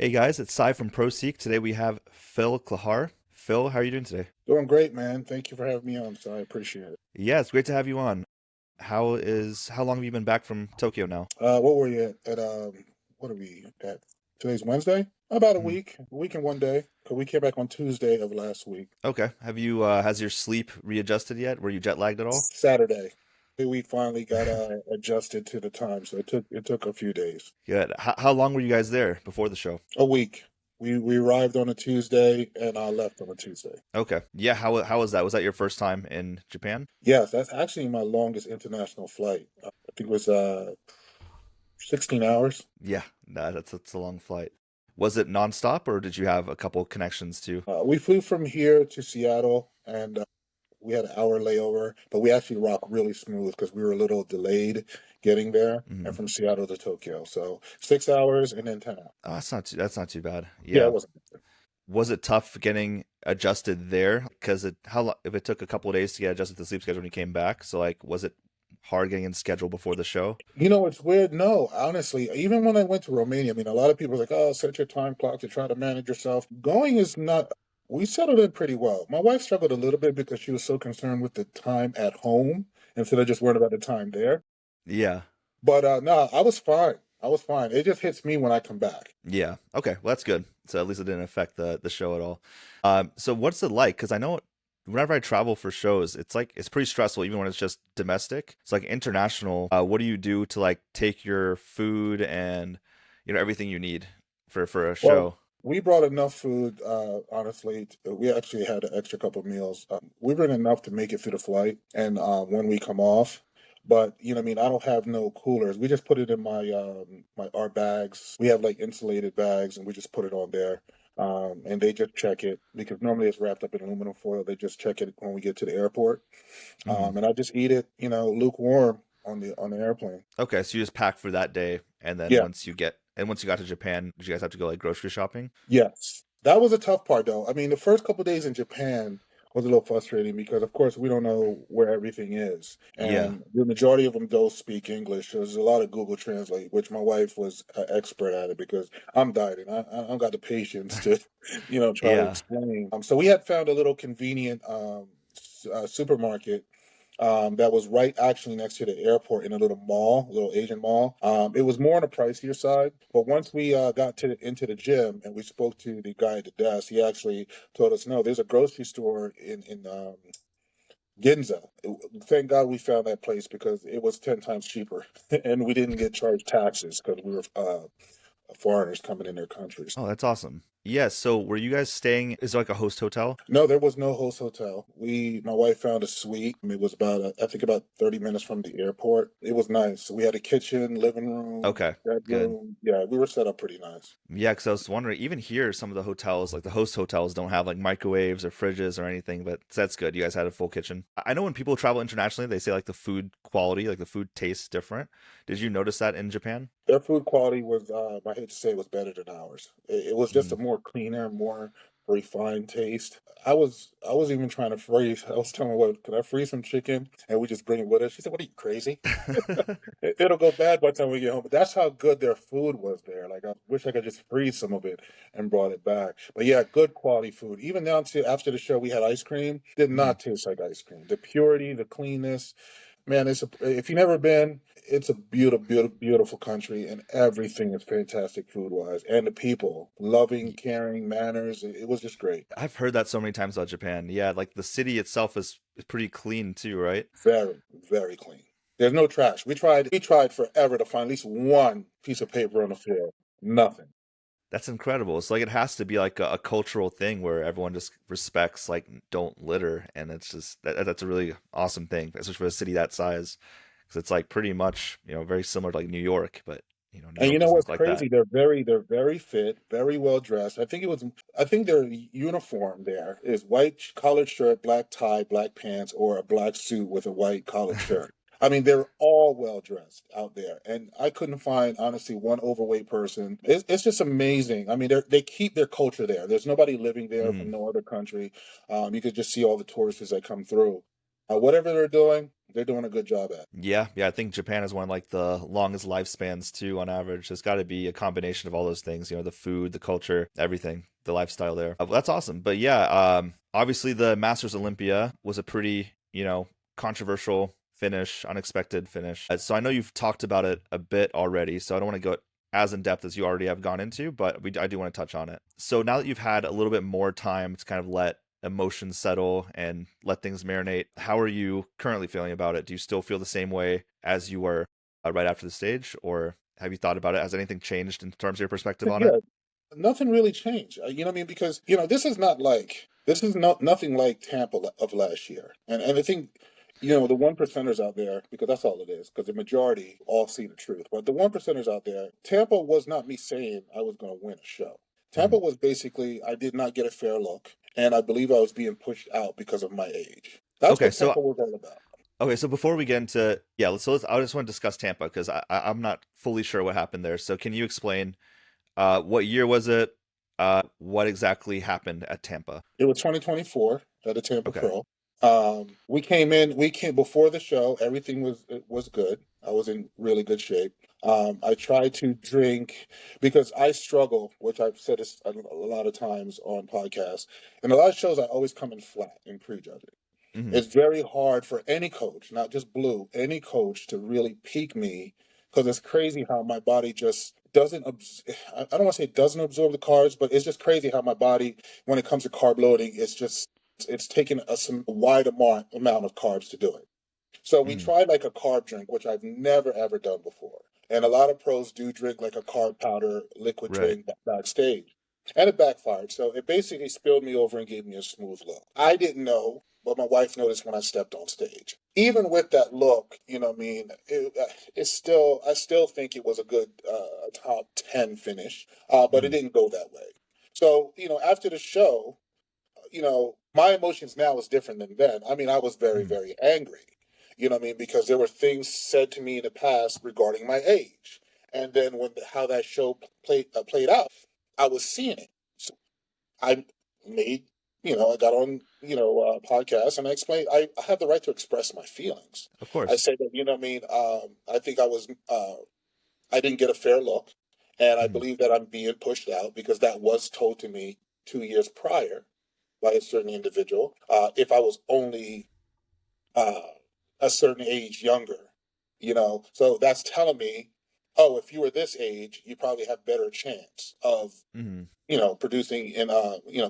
Hey guys, it's Sai from ProSeek. Today we have Phil Clahar. Phil, how are you doing today? Doing great, man. Thank you for having me on, so I appreciate it. Yeah, it's great to have you on. How long have you been back from Tokyo now? What were you what are we at? Today's Wednesday? About Mhm. a week and one day. 'Cause we came back on Tuesday of last week. Okay. Have you has your sleep readjusted yet? Were you jet lagged at all? Saturday. We finally got adjusted to the time, so it took a few days. Good. How long were you guys there before the show? A week. We arrived on a Tuesday and I left on a Tuesday. Okay. Yeah, how was that? Was that your first time in Japan? Yes, that's actually my longest international flight. I think it was 16 hours. Yeah, nah, that's a long flight. Was it nonstop or did you have a couple connections too? We flew from here to Seattle and we had an hour layover, but we actually rocked really smooth because we were a little delayed getting there and Hmm. from Seattle to Tokyo. So 6 hours and then 10 hours. Oh, that's not too bad. Yeah, it Yeah. wasn't. Was it tough getting adjusted there? Because if it took a couple of days to get adjusted to the sleep schedule when you came back, so like was it hard getting in schedule before the show? It's weird. No, honestly, even when I went to Romania, I mean, a lot of people are like, oh, set your time clock to try to manage yourself. Going is not, we settled in pretty well. My wife struggled a little bit because she was so concerned with the time at home instead of just worrying about the time there. Yeah. But no, I was fine. I was fine. It just hits me when I come back. Yeah. Okay. Well, that's good. So at least it didn't affect the show at all. So what's it like? Because I know whenever I travel for shows, it's pretty stressful, even when it's just domestic. It's like international. What do you do to like take your food and everything you need for a Well, show? we brought enough food, honestly. We actually had an extra couple of meals. We bring enough to make it through the flight and when we come off. But what I mean, I don't have no coolers. We just put it in my our bags. We have like insulated bags and we just put it on there. And they just check it because normally it's wrapped up in aluminum foil. They just check it when we get to the airport. Hmm. And I just eat it, lukewarm on the airplane. Okay, so you just pack for that day, and then Yeah. once you got to Japan, did you guys have to go like grocery shopping? Yes. That was a tough part though. I mean, the first couple days in Japan was a little frustrating because of course we don't know where everything is. Yeah. And the majority of them don't speak English. There's a lot of Google Translate, which my wife was an expert at it because I'm dieting. I don't got the patience to, try to Yeah. explain. So we had found a little convenient supermarket that was right actually next to the airport in a little mall, a little Asian mall. It was more on the pricier side, but once we got into the gym and we spoke to the guy at the desk, he actually told us, no, there's a grocery store in Ginza. Thank God we found that place because it was 10 times cheaper and we didn't get charged taxes because we were foreigners coming in their countries. Oh, that's awesome. Yeah, so were you guys staying, is it like a host hotel? No, there was no host hotel. My wife found a suite. It was I think about 30 minutes from the airport. It was nice. We had a kitchen, living room, Okay, good. bedroom. Yeah, we were set up pretty nice. Yeah, because I was wondering, even here, some of the hotels, like the host hotels, don't have like microwaves or fridges or anything, but that's good. You guys had a full kitchen. I know when people travel internationally, they say like the food quality, like the food tastes different. Did you notice that in Japan? Their food quality was, I hate to say it was better than ours. It was just Hmm. a more cleaner, more refined taste. I was even trying to freeze. I was telling my wife, could I freeze some chicken and we just bring it with us? She said, what are you, crazy? It'll go bad by the time we get home. But that's how good their food was there. Like I wish I could just freeze some of it and brought it back. But yeah, good quality food. Even down to after the show, we had ice cream. Did Hmm. not taste like ice cream. The purity, the cleanness. Man, if you've never been, it's a beautiful, beautiful, beautiful country, and everything is fantastic food wise. And the people, loving, caring, manners. It was just great. I've heard that so many times about Japan. Yeah, like the city itself is pretty clean too, right? Very, very clean. There's no trash. We tried forever to find at least one piece of paper on the floor. Nothing. That's incredible. It's like it has to be like a cultural thing where everyone just respects like don't litter, and it's just that's a really awesome thing, especially for a city that size, because it's like pretty much very similar to like New York, but New And York you know doesn't what's look like that. crazy? They're very fit, very well dressed. I think their uniform there is white collared shirt, black tie, black pants, or a black suit with a white collared shirt. I mean, they're all well dressed out there, and I couldn't find honestly one overweight person. It's just amazing. I mean, they keep their culture there. There's nobody living there from Hmm. no other country. You could just see all the tourists that come through. Whatever they're doing a good job at. Yeah, yeah, I think Japan is one of like the longest lifespans too on average. It's got to be a combination of all those things, the food, the culture, everything, the lifestyle there. That's awesome. But yeah, obviously the Masters Olympia was a pretty, controversial finish, unexpected finish. So I know you've talked about it a bit already, so I don't want to go as in depth as you already have gone into, but I do want to touch on it. So now that you've had a little bit more time to kind of let emotions settle and let things marinate, how are you currently feeling about it? Do you still feel the same way as you were right after the stage, or have you thought about it? Has anything changed in terms of your perspective on it? Yeah, nothing really changed. You know what I mean? Because this is not nothing like Tampa of last year. And I think the one percenters out there, because that's all it is. Because the majority all see the truth. But the one percenters out there, Tampa was not me saying I was going to win a show. Tampa Mhm. was basically I did not get a fair look, and I believe I was being pushed out because of my age. That's Okay, what so Tampa was all about. before we get into I just want to discuss Tampa because I'm not fully sure what happened there. So can you explain what year was it? What exactly happened at Tampa? It was 2024 at the Tampa Okay. Pro. We came before the show. Everything was good. I was in really good shape. I tried to drink because I struggle, which I've said this a lot of times on podcasts. In a lot of shows, I always come in flat in prejudging. Hmm. It's very hard for any coach, not just Blue, any coach to really peak me because it's crazy how my body just doesn't. I don't want to say it doesn't absorb the carbs, but it's just crazy how my body, when it comes to carb loading, it's taking some wide amount of carbs to do it. So we Hmm. tried like a carb drink, which I've never ever done before. And a lot of pros do drink like a carb powder liquid Right. drink backstage. And it backfired. So it basically spilled me over and gave me a smooth look. I didn't know, but my wife noticed when I stepped on stage. Even with that look, what I mean, I still think it was a good top 10 finish, but it Hmm. didn't go that way. So, after the show, my emotions now is different than then. I mean, I was very, Hmm. very angry. You know what I mean? Because there were things said to me in the past regarding my age, and then when how that show played out, I was seeing it. So I made, I got on, podcast and I explained I have the right to express my feelings. Of I course. said that, what I mean, I think I didn't get a fair look, and I Hmm. believe that I'm being pushed out because that was told to me 2 years prior by a certain individual. If I was only uh, a certain age younger, so that's telling me, oh, if you were this age, you probably have better chance of, Hmm. producing in,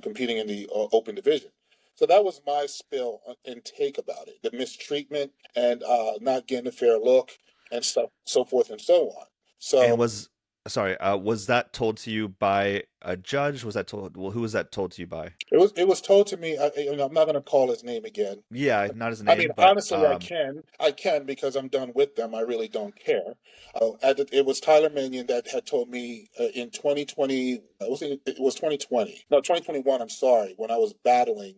competing in the open division. So that was my spill and take about it: the mistreatment and not getting a fair look and stuff, so forth and so on. And So was that told to you by a judge? Was that told? Well, who was that told to you by? it was told to me. I'm not going to call his name again. Yeah, not his I mean, name, but honestly, I can because I'm done with them. I really don't care. It was Tyler Mannion that had told me in 2020. It was 2020? No, 2021. I'm sorry. When I was battling,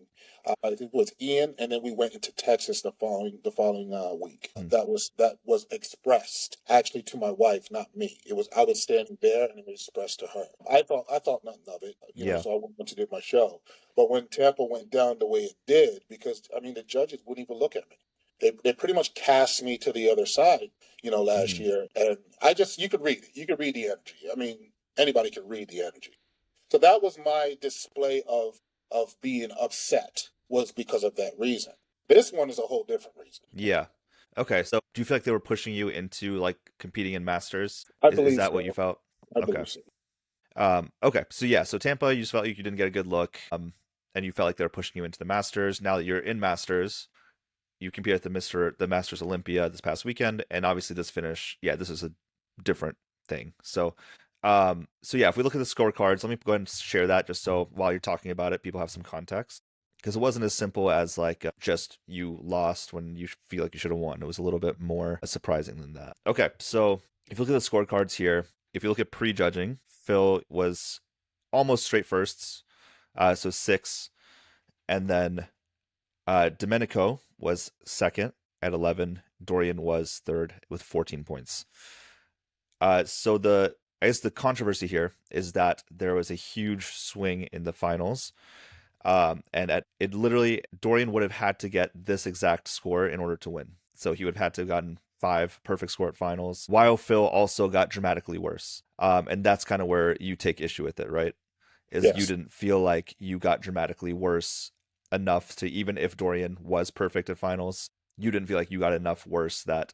I think it was Ian, and then we went into Texas the following week. hmm, That was expressed actually to my wife, not me. I was standing there, and it was expressed to her. I thought nothing of it, yeah. So I went to do my show. But when Tampa went down the way it did, because I mean the judges wouldn't even look at me. They pretty much cast me to the other side, last Hmm. year. And you could read it. You could read the energy. I mean, anybody could read the energy. So that was my display of being upset, was because of that reason. This one is a whole different reason. Yeah. Okay. So do you feel like they were pushing you into like competing in masters? I Is believe that what you so. felt? I Okay. believe so. Okay. So yeah. So Tampa, you just felt like you didn't get a good look. And you felt like they were pushing you into the masters. Now that you're in masters, you competed at the Masters Olympia this past weekend, and obviously this finish, yeah, this is a different thing. So yeah, if we look at the scorecards, let me go ahead and share that just so while you're talking about it, people have some context. Because it wasn't as simple as like just you lost when you feel like you should have won. It was a little bit more surprising than that. Okay, so if you look at the scorecards here, if you look at prejudging, Phil was almost straight firsts, so six, and then Domenico was second at 11. Dorian was third with 14 points. So I guess the controversy here is that there was a huge swing in the finals. It literally, Dorian would have had to get this exact score in order to win. So he would have had to have gotten 5 perfect score at finals, while Phil also got dramatically worse. And that's kind of where you take issue with it, right? Is you Yes. didn't feel like you got dramatically worse enough to, even if Dorian was perfect at finals, you didn't feel like you got enough worse that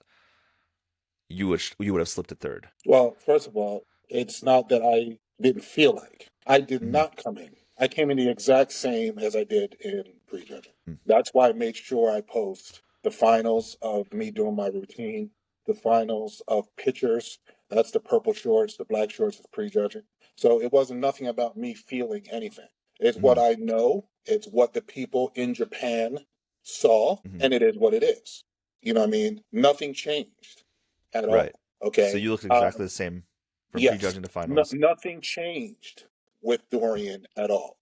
you would have slipped to third. Well, first of all, it's not that I didn't feel like. I did Mm-hmm. not come in. I came in the exact same as I did in prejudging. That's why I made sure I post the finals of me doing my routine, the finals of pictures. That's the purple shorts, the black shorts is prejudging. So it wasn't nothing about me feeling anything. It's what Mm-hmm. I know. It's what the people in Japan saw, Mm-hmm. and it is what it is. You know what I mean? Nothing changed at Right. all. So Okay. you looked exactly the same from Yes, prejudging to finals. nothing changed with Dorian at all.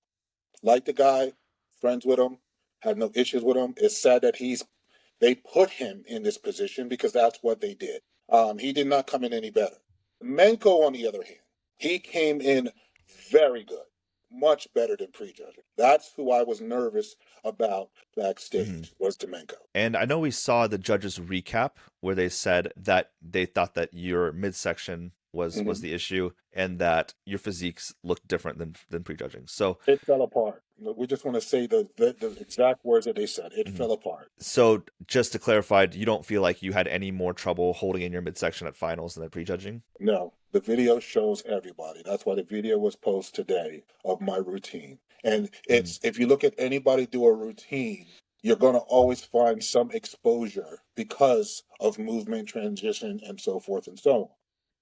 Like the guy, friends with him, had no issues with him. It's sad that they put him in this position because that's what they did. He did not come in any better. Menko, on the other hand, he came in very good, much better than prejudging. That's who I was nervous about Mm-hmm. backstage was Demenko. And I know we saw the judges recap where they said that they thought that your midsection was Mhm. the issue and that your physiques looked different than prejudging. So It fell apart. We just want to say the exact words that they said. It mhm. fell apart. So just to clarify, you don't feel like you had any more trouble holding in your midsection at finals than at prejudging? No, the video shows everybody. That's why the video was posted today of my routine. And Mm-hmm. it's if you look at anybody do a routine, you're going to always find some exposure because of movement, transition, and so forth and so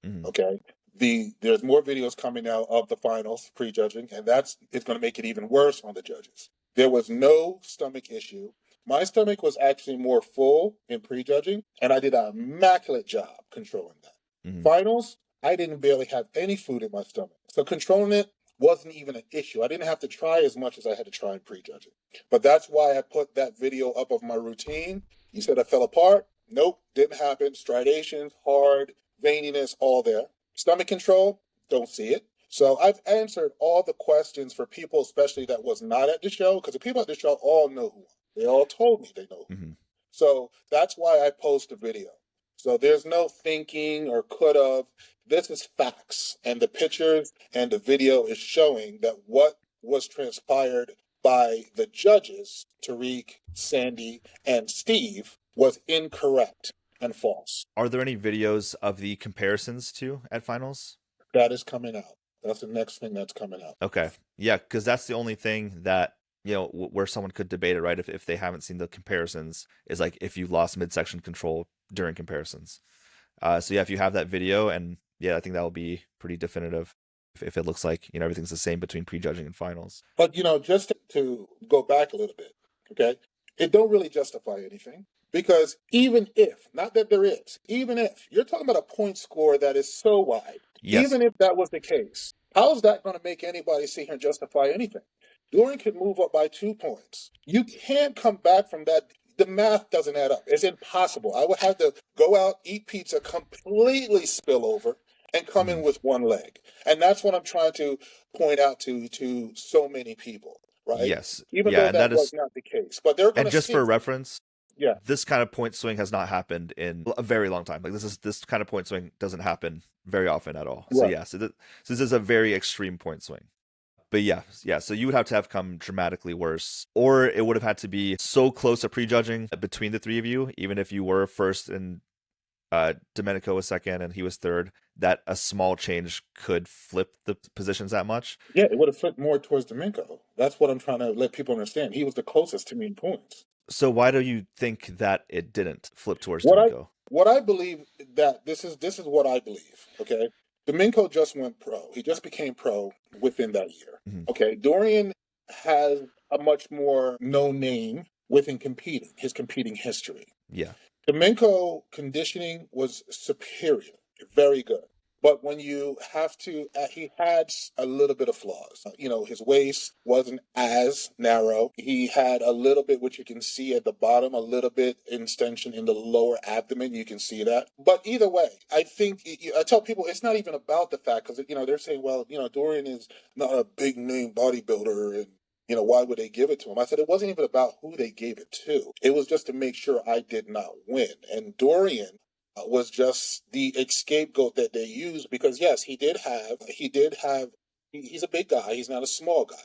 on. Mm-hmm. Okay. There's more videos coming out of the finals prejudging, and that's it's going to make it even worse on the judges. There was no stomach issue. My stomach was actually more full in prejudging, and I did an immaculate job controlling that. Mm-hmm. Finals, I didn't barely have any food in my stomach, so controlling it wasn't even an issue. I didn't have to try as much as I had to try in prejudging. But that's why I put that video up of my routine. You said I fell apart. Nope, didn't happen. Striations, hard, veininess, all there. Stomach control, don't see it. So I've answered all the questions for people, especially that was not at the show, because the people at the show all know who I am. They all told me they know who. Mm-hmm. So that's why I post the video. So there's no thinking or could have. This is facts. And the pictures and the video is showing that what was transpired by the judges, Tariq, Sandy, and Steve, was incorrect and false. Are there any videos of the comparisons too at finals? That is coming out. That's the next thing that's coming out. Okay. Yeah, because that's the only thing that, where someone could debate it, right? If they haven't seen the comparisons, is like if you lost midsection control during comparisons. So yeah, if you have that video, and yeah, I think that will be pretty definitive if it looks like, everything's the same between prejudging and finals. But just to go back a little bit, okay, it don't really justify anything because even if, not that there is, even if you're talking about a point score that is so wide, Yes. even if that was the case, how is that going to make anybody sit here and justify anything? Dorian could move up by 2 points. You can't come back from that. The math doesn't add up. It's impossible. I would have to go out, eat pizza, completely spill over, and come in Mhm. with one leg. And that's what I'm trying to point out to so many people, right? Yes. Even Yeah, though and that that was is, not the case. But they're going and to just for sit. reference, Yeah. this kind of point swing has not happened in a very long time. Like this kind of point swing doesn't happen very often at all. So Right. yeah, so this is a very extreme point swing. But yeah. So you would have to have come dramatically worse, or it would have had to be so close to prejudging between the three of you, even if you were first and Domenico was second and he was third, that a small change could flip the positions that much. Yeah, it would have flipped more towards Domingo. That's what I'm trying to let people understand. He was the closest to me in points. So why do you think that it didn't flip towards What I Domenico? what I believe that this is what I believe. Okay, Domingo just went pro. He just became pro within that year. Mm-hmm. Okay, Dorian has a much more no name within competing. His competing history. Yeah. Domingo conditioning was superior, very good. But when you have to, he had a little bit of flaws. His waist wasn't as narrow. He had a little bit, which you can see at the bottom, a little bit extension in the lower abdomen. You can see that. But either way, I think I tell people it's not even about the fact because they're saying, well, Dorian is not a big name bodybuilder, and Why would they give it to him? I said it wasn't even about who they gave it to. It was just to make sure I did not win. And Dorian was just the scapegoat that they used because yes, he's a big guy. He's not a small guy.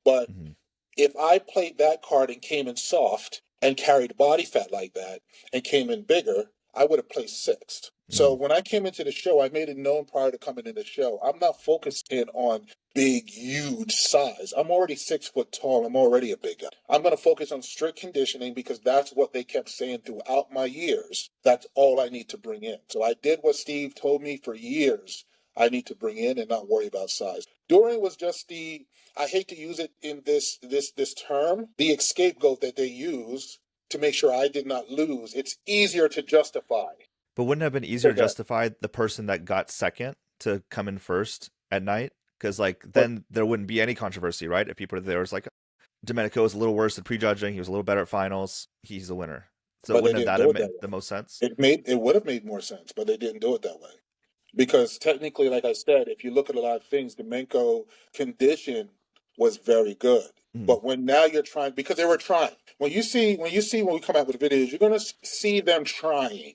But Mhm. if I played that card and came in soft and carried body fat like that and came in bigger, I would have placed sixth. So Mhm. when I came into the show, I made it known prior to coming in the show, I'm not focused in on big, huge size. I'm already 6 foot tall. I'm already a big guy. I'm going to focus on strict conditioning because that's what they kept saying throughout my years. That's all I need to bring in. So I did what Steve told me for years I need to bring in and not worry about size. Dorian was just I hate to use it in this term, the scapegoat that they use to make sure I did not lose. It's easier to justify But wouldn't it have been easier for to them. justify the person that got second to come in first at night? Because like But then there wouldn't be any controversy, right? If people are there was like Domenico was a little worse at prejudging, he was a little better at finals, he's the winner. So but they wouldn't have didn't that do have it that made way. the most sense? It would have made more sense, but they didn't do it that way. Because technically, like I said, if you look at a lot of things, the Menko condition was very good. Mhm. But when now you're trying, because they were trying. When we come out with videos, you're gonna see them trying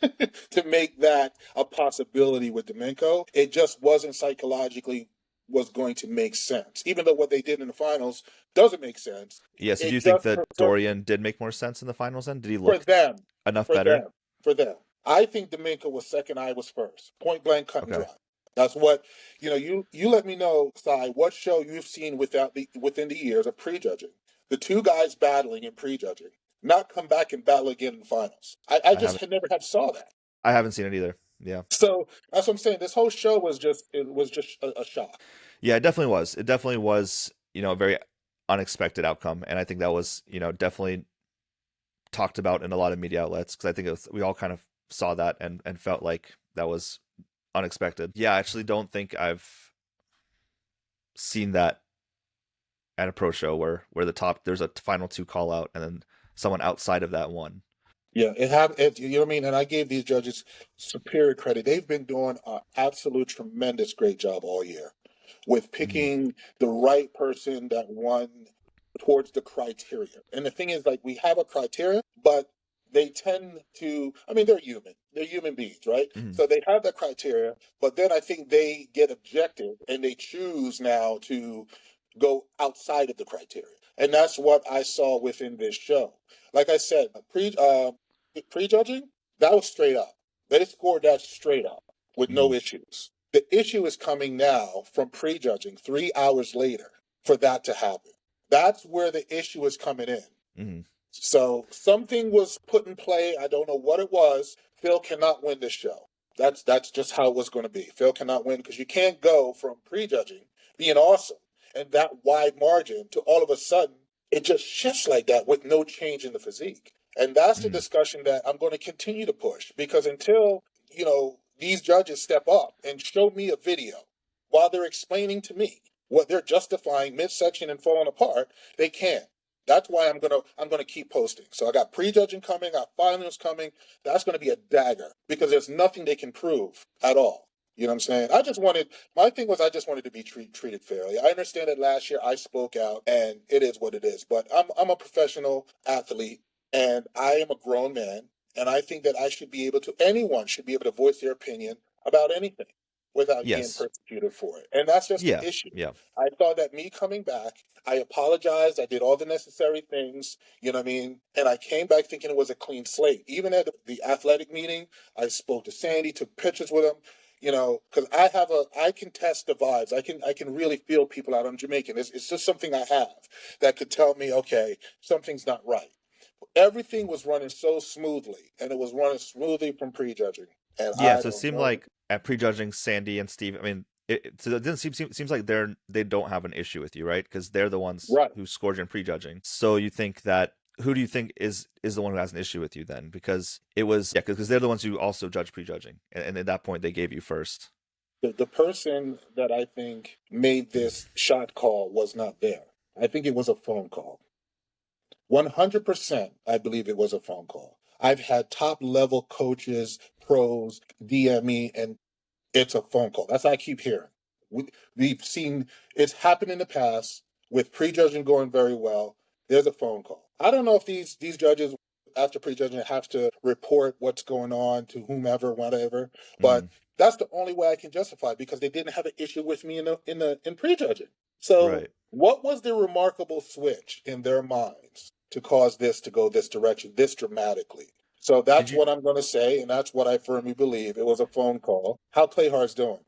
to make that a possibility with Domenico. It just wasn't psychologically was going to make sense. Even though what they did in the finals doesn't make sense. Yeah, so do It you think just that Dorian did make more sense in the finals then? Did he for look them, enough for better? them, for them. I think Domingo was second. I was first. Point blank, cut and Okay. dry. That's what You let me know, Sai, what show you've seen within the years of prejudging. The two guys battling in prejudging, not come back and battle again in finals. I I just haven't had never had saw that. I haven't seen it either. Yeah. So that's what I'm saying. This whole show was just a shock. Yeah, it definitely was. It definitely was, a very unexpected outcome. And I think that was, definitely talked about in a lot of media outlets because I think we all kind of saw that and felt like that was unexpected. Yeah, I actually don't think I've seen that at a pro show where there's a final two call out and then someone outside of that won. Yeah, it happened. You know what I mean? And I gave these judges superior credit. They've been doing an absolute tremendous great job all year with Mhm. picking the right person that won towards the criteria. And the thing is, like, we have a criteria, but they tend to, I mean, they're human. They're human beings, right? Mhm. So they have that criteria, but then I think they get objective and they choose now to go outside of the criteria. And that's what I saw within this show. Like I said, prejudging, that was straight up. They scored that straight up with no Mhm. issues. The issue is coming now from prejudging 3 hours later for that to happen. That's where the issue is coming in. Mhm. So something was put in play. I don't know what it was. Phil cannot win this show. That's just how it was going to be. Phil cannot win because you can't go from prejudging being awesome and that wide margin to all of a sudden it just shifts like that with no change in the physique. And that's the Mhm. discussion that I'm going to continue to push because until these judges step up and show me a video while they're explaining to me what they're justifying midsection and falling apart, they can't. That's why I'm gonna keep posting. So I got prejudging coming, I got finals coming. That's gonna be a dagger because there's nothing they can prove at all. You know what I'm saying? My thing was I just wanted to be treated fairly. I understand that last year I spoke out and it is what it is, but I'm a professional athlete and I am a grown man and I think that anyone should be able to voice their opinion about anything without getting Yes. persecuted for it. And that's just the Yeah. issue. Yeah. I thought that me coming back, I apologized. I did all the necessary things, you know what I mean? And I came back thinking it was a clean slate. Even at the athletic meeting, I spoke to Sandy, took pictures with him, because I can test the vibes. I can really feel people out. I'm Jamaican. It's just something I have that could tell me, okay, something's not right. Everything was running so smoothly, and it was running smoothly from prejudging. And Yeah, I so it don't seemed know. like at prejudging Sandy and Steve, I mean, so it didn't seems like they don't have an issue with you, right? Because they're the ones Right. who scored you in prejudging. So you think that who do you think is the one who has an issue with you then? Because it was because they're the ones who also judge prejudging, and at that point they gave you first. The person that I think made this shot call was not there. I think it was a phone call. 100%, I believe it was a phone call. I've had top level coaches, pros, DM me, and it's a phone call. That's what I keep hearing. We've seen it's happened in the past. with prejudging going very well, there's a phone call. I don't know if these judges after prejudging have to report what's going on to whomever, whatever, but Mm, that's the only way I can justify it because they didn't have an issue with me in prejudging. So right. what was the remarkable switch in their minds to cause this to go this direction, this dramatically? So Did that's you what I'm going to say, and that's what I firmly believe. It was a phone call. How Clayhar's doing?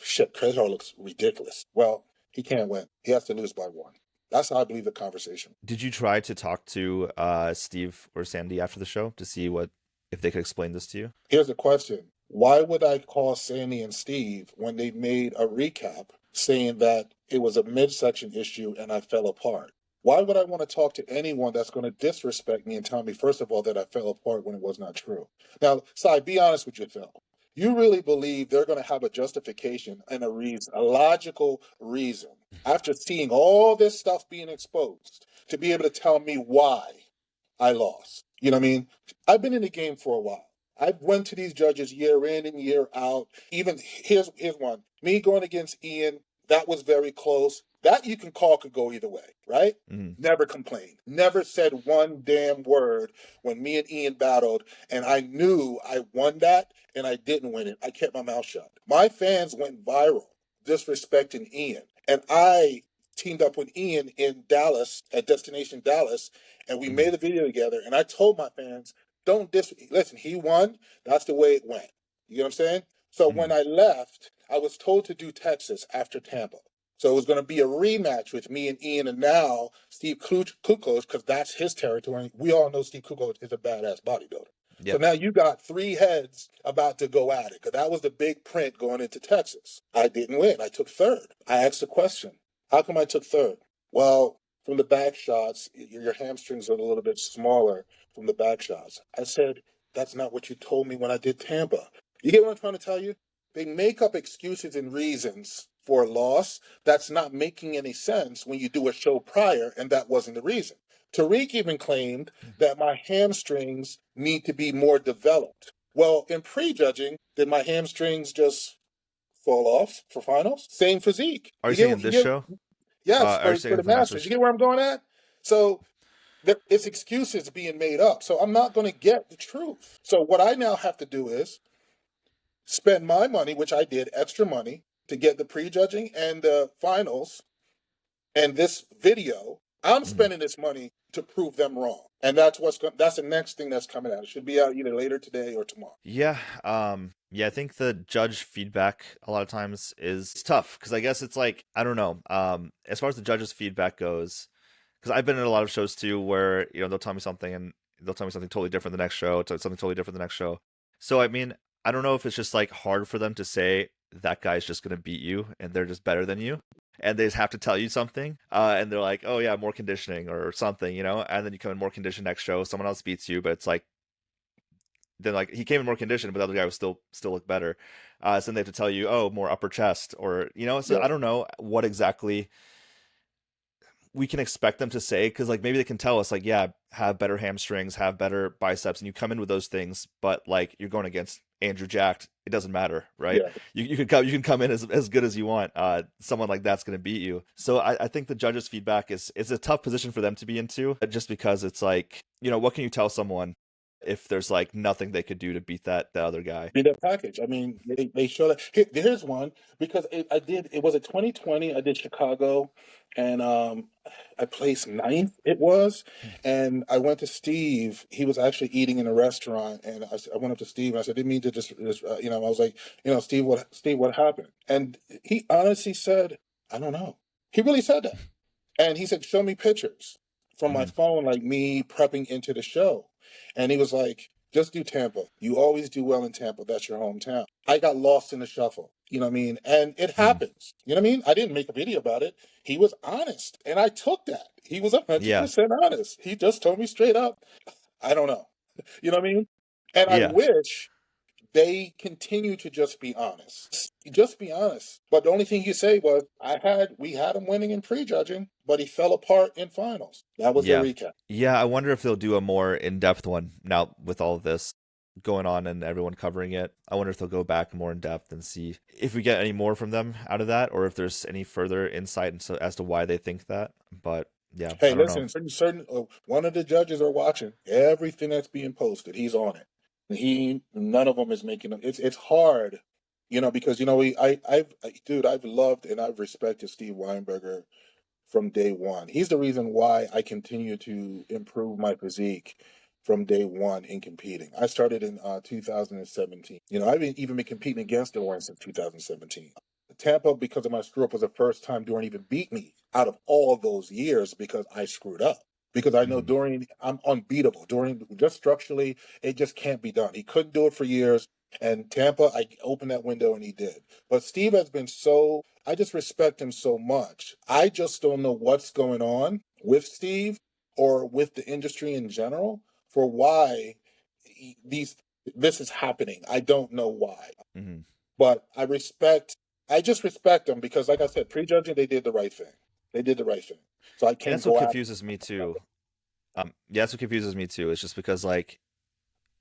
Shit, Clayhar looks ridiculous. Well, he can't win. He has to lose by one. That's how I believe the conversation. did you try to talk to Steve or Sandy after the show to see what if they could explain this to you? Here's the question. Why would I call Sandy and Steve when they made a recap saying that it was a midsection issue and I fell apart? Why would I want to talk to anyone that's going to disrespect me and tell me, first of all, that I fell apart when it was not true? Now, Sai, be honest with yourself. You really believe they're going to have a justification and a reason, a logical reason, after seeing all this stuff being exposed, to be able to tell me why I lost? You know what I mean? I've been in the game for a while. I've went to these judges year in and year out. Even here's one. Me going against Ian, that was very close. That you can call could go either way, right? Mm, Never complained. Never said one damn word when me and Ian battled, and I knew I won that and I didn't win it. I kept my mouth shut. My fans went viral disrespecting Ian. And I teamed up with Ian in Dallas at Destination Dallas, and we mm, made a video together. And I told my fans, don't listen, he won. That's the way it went. You know what I'm saying? So when mm. I left, I was told to do Texas after Tampa. So it was going to be a rematch with me and Ian, and now Steve Kukos, because that's his territory. We all know Steve Kukos is a badass bodybuilder. So Yep. now you got three heads about to go at it, because that was the big print going into Texas. I didn't win. I took third. I asked the question, how come I took third? Well, from the back shots, your hamstrings are a little bit smaller from the back shots. I said, that's not what you told me when I did Tampa. You get what I'm trying to tell you? They make up excuses and reasons for a loss that's not making any sense when you do a show prior, and that wasn't the reason. Tariq even claimed that my hamstrings need to be more developed. Well, in prejudging, did my hamstrings just fall off for finals? Same physique. Are you saying in You this get show? yes, Are you for saying the for the Masters. You Masters? get where I'm going at? So it's excuses being made up. So I'm not going to get the truth. So what I now have to do is spend my money, which I did, extra money, to get the prejudging and the finals and this video. I'm Mm. spending this money to prove them wrong. And that's the next thing that's coming out. It should be out either later today or tomorrow. Yeah, yeah, I think the judge feedback a lot of times is tough because I guess it's like I don't know. As far as the judge's feedback goes, because I've been in a lot of shows too where they'll tell me something and they'll tell me something totally different the next show, something totally different the next show. So I mean, I don't know if it's just like hard for them to say that guy's just gonna beat you and they're just better than you. And they just have to tell you something, and they're like, "Oh yeah, more conditioning or something," and then you come in more conditioned next show, someone else beats you, but it's like then like he came in more conditioned, but the other guy was still looked better. So then they have to tell you, oh, more upper chest, or. So Yeah. I don't know what exactly we can expect them to say because like maybe they can tell us like, yeah, have better hamstrings, have better biceps, and you come in with those things, but like you're going against Andrew Jacked, it doesn't matter, right? Yeah. You can come in as good as you want. Someone like that's going to beat you. So I think the judges' feedback is a tough position for them to be into, just because it's like what can you tell someone if there's like nothing they could do to beat that other guy. Be that package. I mean, they show that. Here's one because it was a 2020. I did Chicago, and I placed ninth. It was, and I went to Steve. He was actually eating in a restaurant, and I went up to Steve and I said, "Didn't mean to just I was like, Steve, what happened?" And he honestly said, "I don't know." He really said that, and he said, "Show me pictures from my Mhm. phone, like me prepping into the show," and he was like, just do Tampa. You always do well in Tampa. That's your hometown. I got lost in the shuffle. You know what I mean? And it Mhm. happens. You know what I mean? I didn't make a video about it. He was honest. And I took that. He was Yeah, 100% honest. He just told me straight up, I don't know. You know what I mean? And I yeah, wish they continue to just be honest. Just be honest. But the only thing you say was, we had him winning in prejudging, but he fell apart in finals. That was their yeah, recap. yeah. I wonder if they'll do a more in-depth one now with all of this. going on and everyone covering it. I wonder if they'll go back more in depth and see if we get any more from them out of that, or if there's any further insight as to why they think that. But yeah, Hey, I don't know. listen, certain one of the judges are watching everything that's being posted. He's on it. None of them is making them. It's hard, because dude, I've loved and I've respected Steve Weinberger from day one. He's the reason why I continue to improve my physique from day one in competing. I started in 2017. I've even been competing against Owen since 2017. Tampa, because of my screw up, was the first time Dorian even beat me out of all of those years because I screwed up. Because I know Mhm. Dorian, I'm unbeatable. Dorian, just structurally, it just can't be done. He couldn't do it for years. And Tampa, I opened that window and he did. But Steve has been I just respect him so much. I just don't know what's going on with Steve or with the industry in general for why these this is happening. I don't know why. Mhm. But I just respect them because, like I said, prejudging, they did the right thing. They did the right thing. So I And can't that's what go after confuses me too. Yeah, that's what confuses me too. It's just because like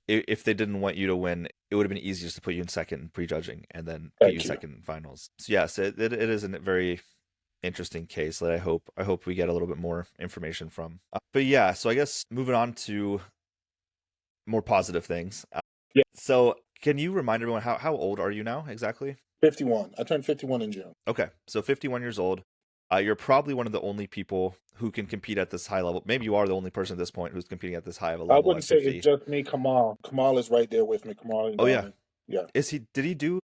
if they didn't want you to win, it would have been easier just to put you in second in prejudging and then put you Thank you. second in finals. So yes, it is a very interesting case that I hope we get a little bit more information from. But yeah, so I guess moving on to more positive things. Yeah, So can you remind everyone how old are you now exactly? 51. I turned 51 in June. Okay, so 51 years old. You're probably one of the only people who can compete at this high level. Maybe you are the only person at this point who's competing at this high of a I level wouldn't at say it's 50. just me, Kamal. Kamal is right there with me. Kamal and Oh yeah, Donnie. Yeah. did he do?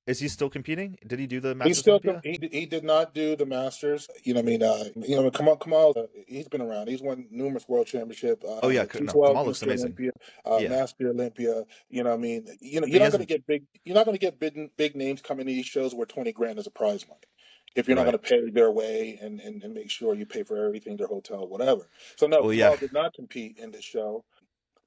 Is he still competing? Did he do the He's Masters still Olympia? he did not do the Masters. What I mean, Kamal, he's been around. He's won numerous world championship, Oh yeah, no, 212 Kamal looks Mr. amazing. Olympia, Yeah, Master Olympia. What I mean, but you're he not going to hasn't. get big. You're not going to get big names coming to these shows where 20 grand is a prize money. If you're not Right. going to pay their way and make sure you pay for everything, their hotel, whatever. So no, Well, yeah. Kamal did not compete in this show.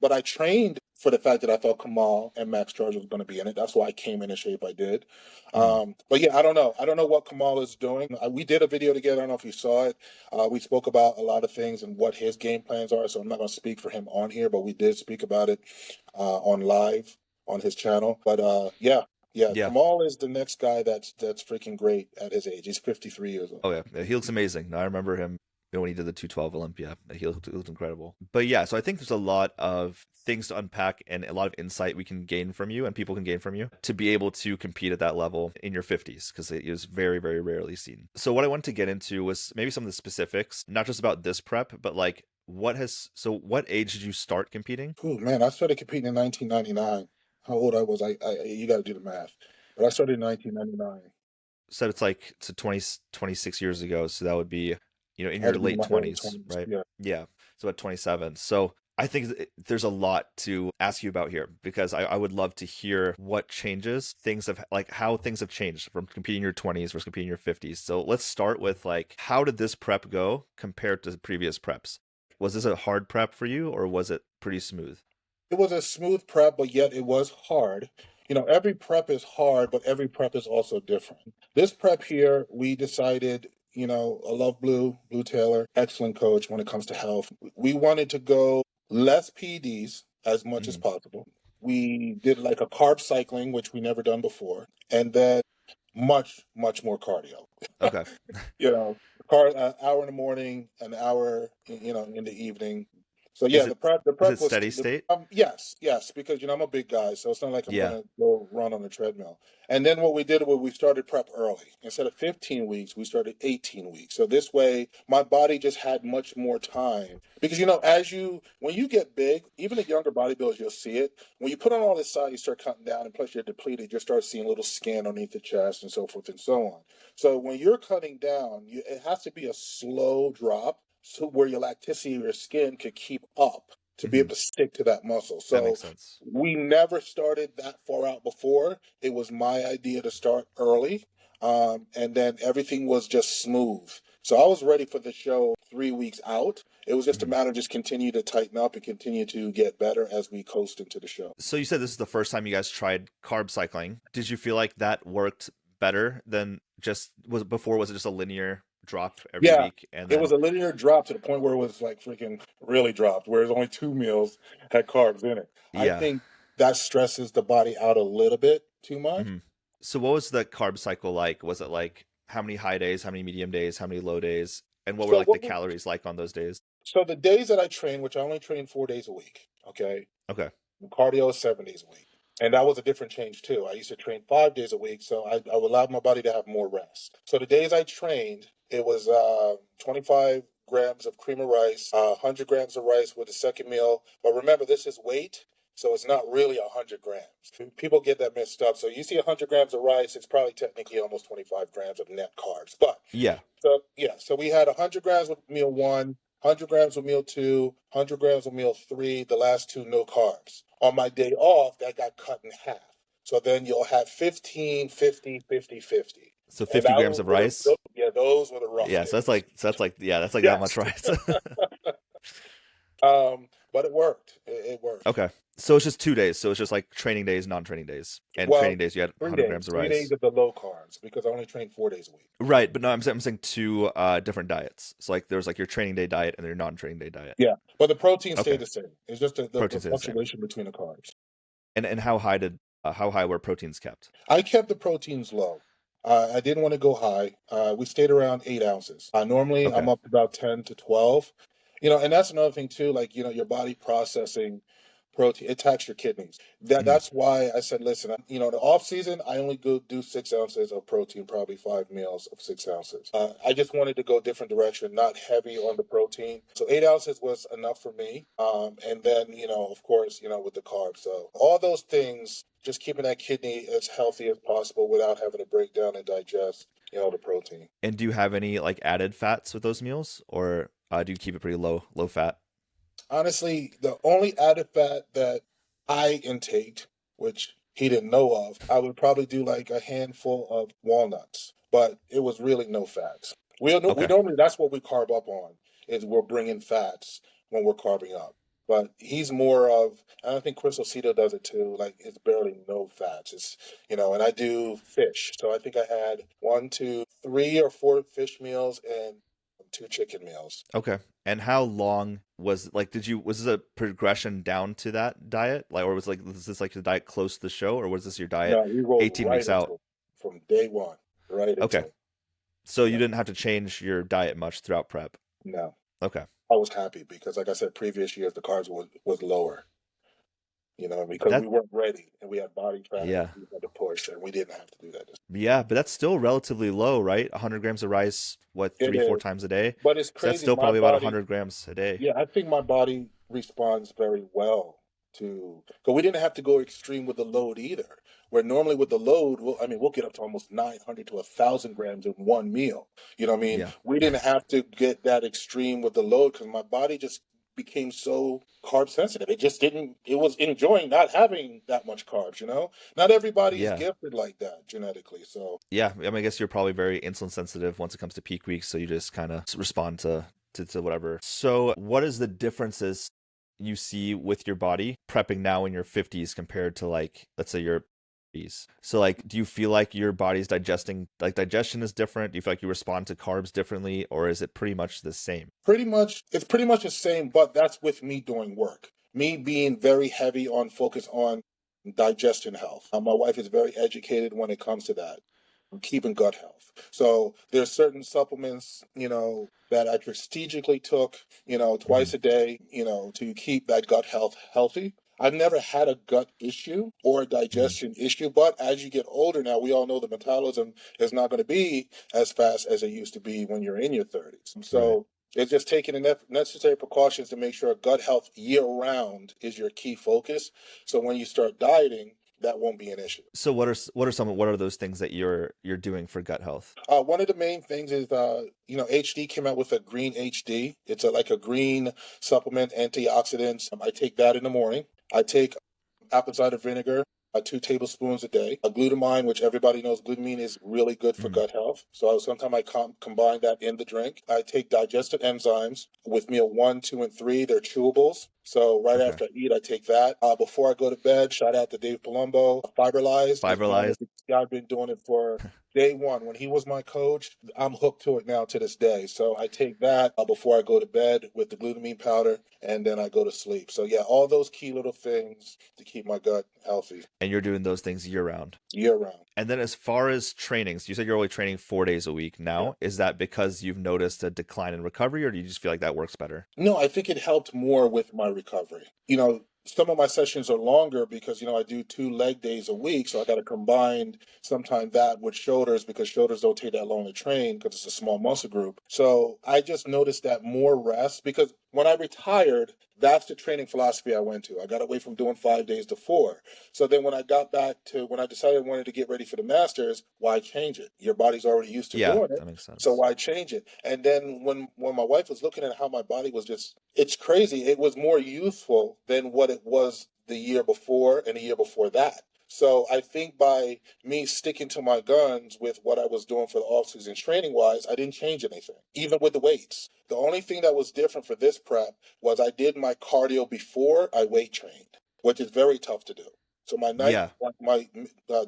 But I trained for the fact that I thought Kamal and Max Charles was going to be in it. That's why I came in the shape I did. Mhm. But yeah, I don't know. I don't know what Kamal is doing. We did a video together. I don't know if you saw it. We spoke about a lot of things and what his game plans are. So I'm not going to speak for him on here, but we did speak about it on live on his channel. But yeah, Yeah. Kamal is the next guy that's freaking great at his age. He's 53 years old. Oh yeah, he looks amazing. I remember him when he did the 212 Olympia. He looked incredible. But yeah, so I think there's a lot of things to unpack and a lot of insight we can gain from you and people can gain from you to be able to compete at that level in your 50s because it is very, very rarely seen. So what I wanted to get into was maybe some of the specifics, not just about this prep, but like what age did you start competing? Oh man, I started competing in 1999. How old I was? You got to do the math. But I started in 1999. So it's 26 years ago, so that would be in I had your to be in late my early 20s, 20s. right? Yeah. Yeah, so at 27. So I think there's a lot to ask you about here because I would love to hear what changes things have like how things have changed from competing in your 20s versus competing in your 50s. So let's start with like how did this prep go compared to previous preps? Was this a hard prep for you or was it pretty smooth? It was a smooth prep, but yet it was hard. Every prep is hard, but every prep is also different. This prep here, we decided, I love Blue Taylor, excellent coach when it comes to health. We wanted to go less PDs as much as Hmm. possible. We did like a carb cycling, which we never done before, and then much, much more cardio. Okay. you know, hour in the morning, an hour, in the evening. So Is yeah, it the is it prep was steady state? yes, because I'm a big guy, so it's not like I'm Yeah. gonna go run on the treadmill. And then what we did was we started prep early. Instead of 15 weeks, we started 18 weeks. So this way, my body just had much more time. Because when you get big, even the younger bodybuilders, you'll see it. When you put on all this side, you start cutting down, and plus you're depleted. You start seeing little skin underneath the chest and so forth and so on. So when you're cutting down, it has to be a slow drop, so where your elasticity of your skin could keep up to be Hmm. able to stick to that muscle. That So makes sense. we never started that far out before. It was my idea to start early, and then everything was just smooth. So I was ready for the show 3 weeks out. It was just a Mhm. matter of just continue to tighten up and continue to get better as we coast into the show. So you said this is the first time you guys tried carb cycling. Did you feel like that worked better than was it just a linear drop every Yeah, week and it was then a linear drop to the point where it was like freaking really dropped, whereas only two meals had carbs in it. I yeah. think that stresses the body out a little bit too much. Hmm. So what was the carb cycle like? Was it like how many high days, how many medium days, how many low days, and what were So like the what we, calories like on those days? so the days that I train, which I only train 4 days a week, okay, Okay. cardio is 7 days a week. And that was a different change too. I used to train 5 days a week, so I would allow my body to have more rest. So the days I trained, it was 25 grams of cream of rice, 100 grams of rice with the second meal. But remember, this is weight, so it's not really 100 grams. People get that mixed up. So you see 100 grams of rice, it's probably technically almost 25 grams of net carbs. But Yeah. so yeah, so we had 100 grams with meal one, 100 grams with meal two, 100 grams with meal three, the last two no carbs. On my day off, that got cut in half. So then you'll have 15, 50, 50, 50. So And 50 grams of rice. yeah, those were the rough Yeah, days. yeah, that's like that Yes. much rice. But it worked. It worked. Okay. So it's just 2 days. So it's just like training days, non-training days. And Well, training days you had 3 100 days. grams of 3 days rice. of the low carbs because I only train 4 days a week. Right, but no, I'm saying two different diets. So like there's like your training day diet and your non-training day diet. Yeah. But the protein Okay. stayed the same. It's just the Protein stays the same. fluctuation between the carbs. And how high were proteins kept? I kept the proteins low. I didn't want to go high. We stayed around 8 ounces. Normally, Okay. I'm up to about 10 to 12. And that's another thing too. Like your body processing protein, it attacks your kidneys. Mhm. That's why I said, listen. The off season, I only go do 6 ounces of protein, probably 5 meals of 6 ounces. I just wanted to go a different direction, not heavy on the protein. So 8 ounces was enough for me. And then of course, with the carbs. So all those things, just keeping that kidney as healthy as possible without having to break down and digest, the protein. And do you have any like added fats with those meals, or do you keep it pretty low fat? Honestly, the only added fat that I intake, which he didn't know of, I would probably do like a handful of walnuts, but it was really no fats. We Okay. normally, that's what we carb up on, is we're bringing fats when we're carbing up. But he's more of, and I think Crystal Cito does it too. Like it's barely no fats. And I do fish. So I think I had 1, 2, 3 or 4 fish meals and 2 chicken meals. Okay. And how long was like was this a progression down to that diet? Like or was this like the diet close to the show, or was this your diet No, we rolled 18 right weeks out? into it from day one, right into Okay. it. So you Yeah. didn't have to change your diet much throughout prep. No, Okay. I was happy because, like I said, previous years the carbs was lower. Because we That weren't ready and we had body fat and yeah. we had to push and we didn't have to do that. Yeah, but that's still relatively low, right? 100 grams of rice, what, It three, four is, times a day? but it's So that's crazy. still My probably about body, 100 grams a day. yeah, I think my body responds very well to, because we didn't have to go extreme with the load either. Where normally with the load, we'll get up to almost 900 to 1,000 grams in one meal. You know what I mean? Yeah. We didn't have to get that extreme with the load because my body just became so carb sensitive. It just didn't, it was enjoying not having that much carbs. Not everybody is Yeah. gifted like that genetically. So, Yeah. I mean, I guess you're probably very insulin sensitive once it comes to peak weeks, so you just kind of respond to whatever. So, what is the differences you see with your body prepping now in your 50s compared to like, let's say your 30s? So, like, do you feel like your body's digestion is different? Do you feel like you respond to carbs differently, or is it pretty much the same? it's pretty much the same, but that's with me doing work. Me being very heavy on focus on digestion health. My wife is very educated when it comes to that, keeping gut health. So there's certain supplements, that I strategically took, Mhm. twice a day, to keep that gut health healthy. I've never had a gut issue or a Mhm. digestion issue, but as you get older now, we all know the metabolism is not going to be as fast as it used to be when you're in your 30s. Right. So it's just taking the necessary precautions to make sure gut health year round is your key focus. So when you start dieting, that won't be an issue. So what are those things that you're doing for gut health? One of the main things is, HD came out with a green HD. It's like a green supplement, antioxidants. I take that in the morning. I take apple cider vinegar, 2 tablespoons a day. A glutamine, which everybody knows glutamine is really good for Mhm. gut health. So sometimes I combine that in the drink. I take digestive enzymes with meal one, two, and three. They're chewables. So right Okay. after I eat, I take that. Before I go to bed, shout out to Dave Palumbo. Fiberlize is one of Fiberlize. Yeah, I've been doing it for day one. When he was my coach, I'm hooked to it now to this day. So I take that before I go to bed with the glutamine powder, and then I go to sleep. So yeah, all those key little things to keep my gut healthy And you're doing those things year round. year round. And then as far as trainings, you said you're only training 4 days a week Yeah. now. Is that because you've noticed a decline in recovery, or do you just feel like that works better? No, I think it helped more with my recovery. Some of my sessions are longer because, I do 2 leg days a week. So I got to combine sometime that with shoulders because shoulders don't take that long to train because it's a small muscle group. So I just noticed that more rest because when I retired, that's the training philosophy I went to. I got away from doing 5 days to 4. So then when I got back to when I decided I wanted to get ready for the Masters, why change it? Your body's already used to Yeah, doing it. that makes So sense. why change it? And then when my wife was looking at how my body was it's crazy. It was more youthful than what it was the year before and the year before that. So I think by me sticking to my guns with what I was doing for the off-season training wise, I didn't change anything, even with the weights. The only thing that was different for this prep was I did my cardio before I weight trained, which is very tough to do. So Yeah. my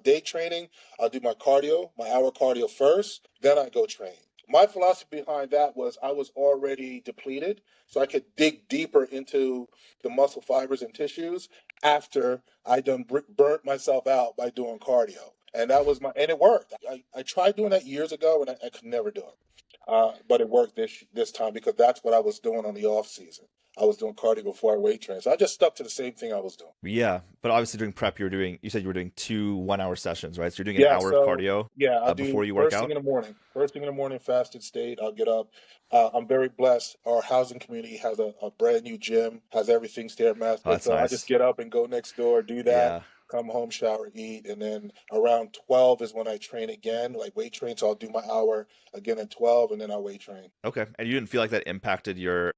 day training, I'll do my cardio, my hour cardio first, then I go train. My philosophy behind that was I was already depleted, so I could dig deeper into the muscle fibers and tissues after I done burnt myself out by doing cardio. And and it worked. I tried doing that years ago and I could never do it. But it worked this time because that's what I was doing on the off season. I was doing cardio before I weight trained. So I just stuck to the same thing I was doing. Yeah. But obviously during prep, you said you were doing 2 1-hour sessions, right? So you're doing an Yeah, hour of so cardio yeah, I do before you work first thing out. in the morning. First thing in the morning, fasted state. I'll get up. I'm very blessed. Our housing community has a brand new gym, has everything Oh, stairmaster. that's So I just nice. get up and go next door, do that, Yeah. come home, shower, eat, and then around 12 is when I train again, like weight train. So I'll do my hour again at 12, and then I'll weight train. Okay. And you didn't feel like that impacted your,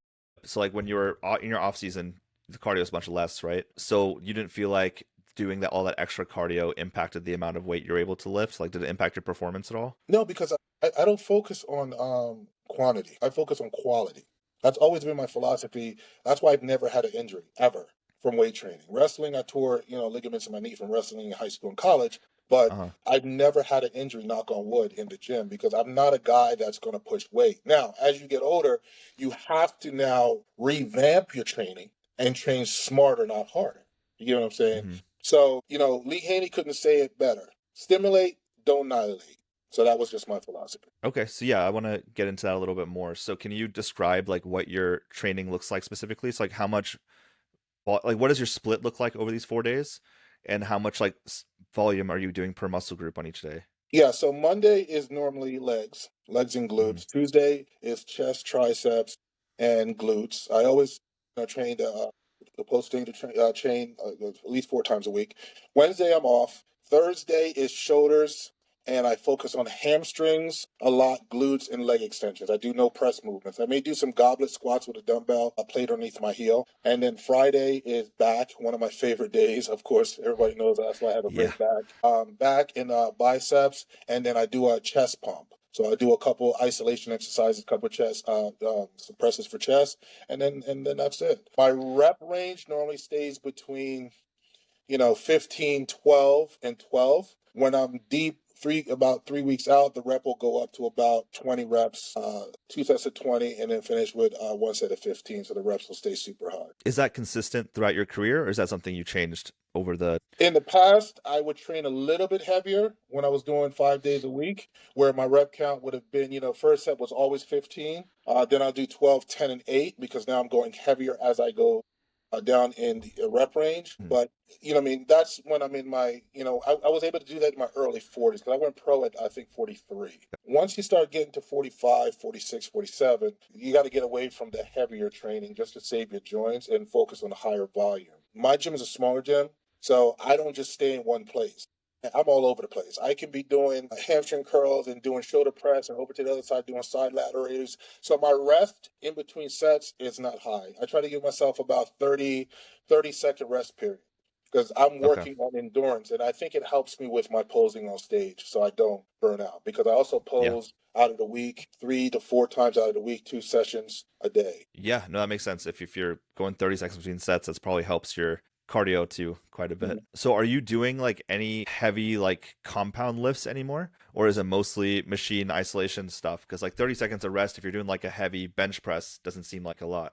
so like when you were in your off season, the cardio is much less, right? So you didn't feel like doing that all that extra cardio impacted the amount of weight you're able to lift? Like, did it impact your performance at all? No, because I don't focus on quantity. I focus on quality. That's always been my philosophy. That's why I've never had an injury ever from weight training. Wrestling, I tore, ligaments in my knee from wrestling in high school and college, but Uh-huh. I've never had an injury, knock on wood, in the gym because I'm not a guy that's going to push weight. Now, as you get older, you have to now revamp your training and train smarter, not harder. You get what I'm saying? Hmm. So, Lee Haney couldn't say it better. Stimulate, don't annihilate. So that was just my philosophy. Okay, so yeah, I want to get into that a little bit more. So can you describe like what your training looks like specifically? So like how much, like what does your split look like over these 4 days, and how much like volume are you doing per muscle group on each day? Yeah, so Monday is normally legs and Hmm. glutes. Tuesday is chest, triceps, and glutes. I always train the posting to train at least 4 times a week. Wednesday I'm off. Thursday is shoulders, and I focus on hamstrings a lot, glutes, and leg extensions. I do no press movements. I may do some goblet squats with a dumbbell, a plate underneath my heel. And then Friday is back, one of my favorite days. Of course, everybody knows that's why I have a Yeah. great back. Back in biceps, and then I do a chest pump. So I do a couple isolation exercises, couple chest suppressors for chest, and then that's it. My rep range normally stays between 15, 12, and 12. When I'm deep, about 3 weeks out, the rep will go up to about 20 reps, 2 sets of 20, and then finish with 1 set of 15. So the reps will stay super high. Is that consistent throughout your career, or is that something you changed over the? In the past, I would train a little bit heavier when I was doing 5 days a week, where my rep count would have been, first set was always 15. Then I'll do 12, 10, and 8 because now I'm going heavier as I go down in the rep range. Hmm. But, what I mean, that's when I'm in my, I was able to do that in my early 40s because I went pro at, I think, 43. Once you start getting to 45, 46, 47, you got to get away from the heavier training just to save your joints and focus on the higher volume. My gym is a smaller gym. So I don't just stay in one place. I'm all over the place. I can be doing hamstring curls and doing shoulder press and over to the other side doing side laterals. So my rest in between sets is not high. I try to give myself about 30-second rest period because I'm Okay. working on endurance. And I think it helps me with my posing on stage so I don't burn out because I also Yeah. pose out of the week 3 to 4 times out of the week, 2 sessions a day. Yeah. No, that makes sense. If you're going 30 seconds between sets, that's probably helps your cardio too, quite a bit. Mhm. So are you doing like any heavy like compound lifts anymore? Or is it mostly machine isolation stuff? Because like 30 seconds of rest, if you're doing like a heavy bench press, doesn't seem like a lot.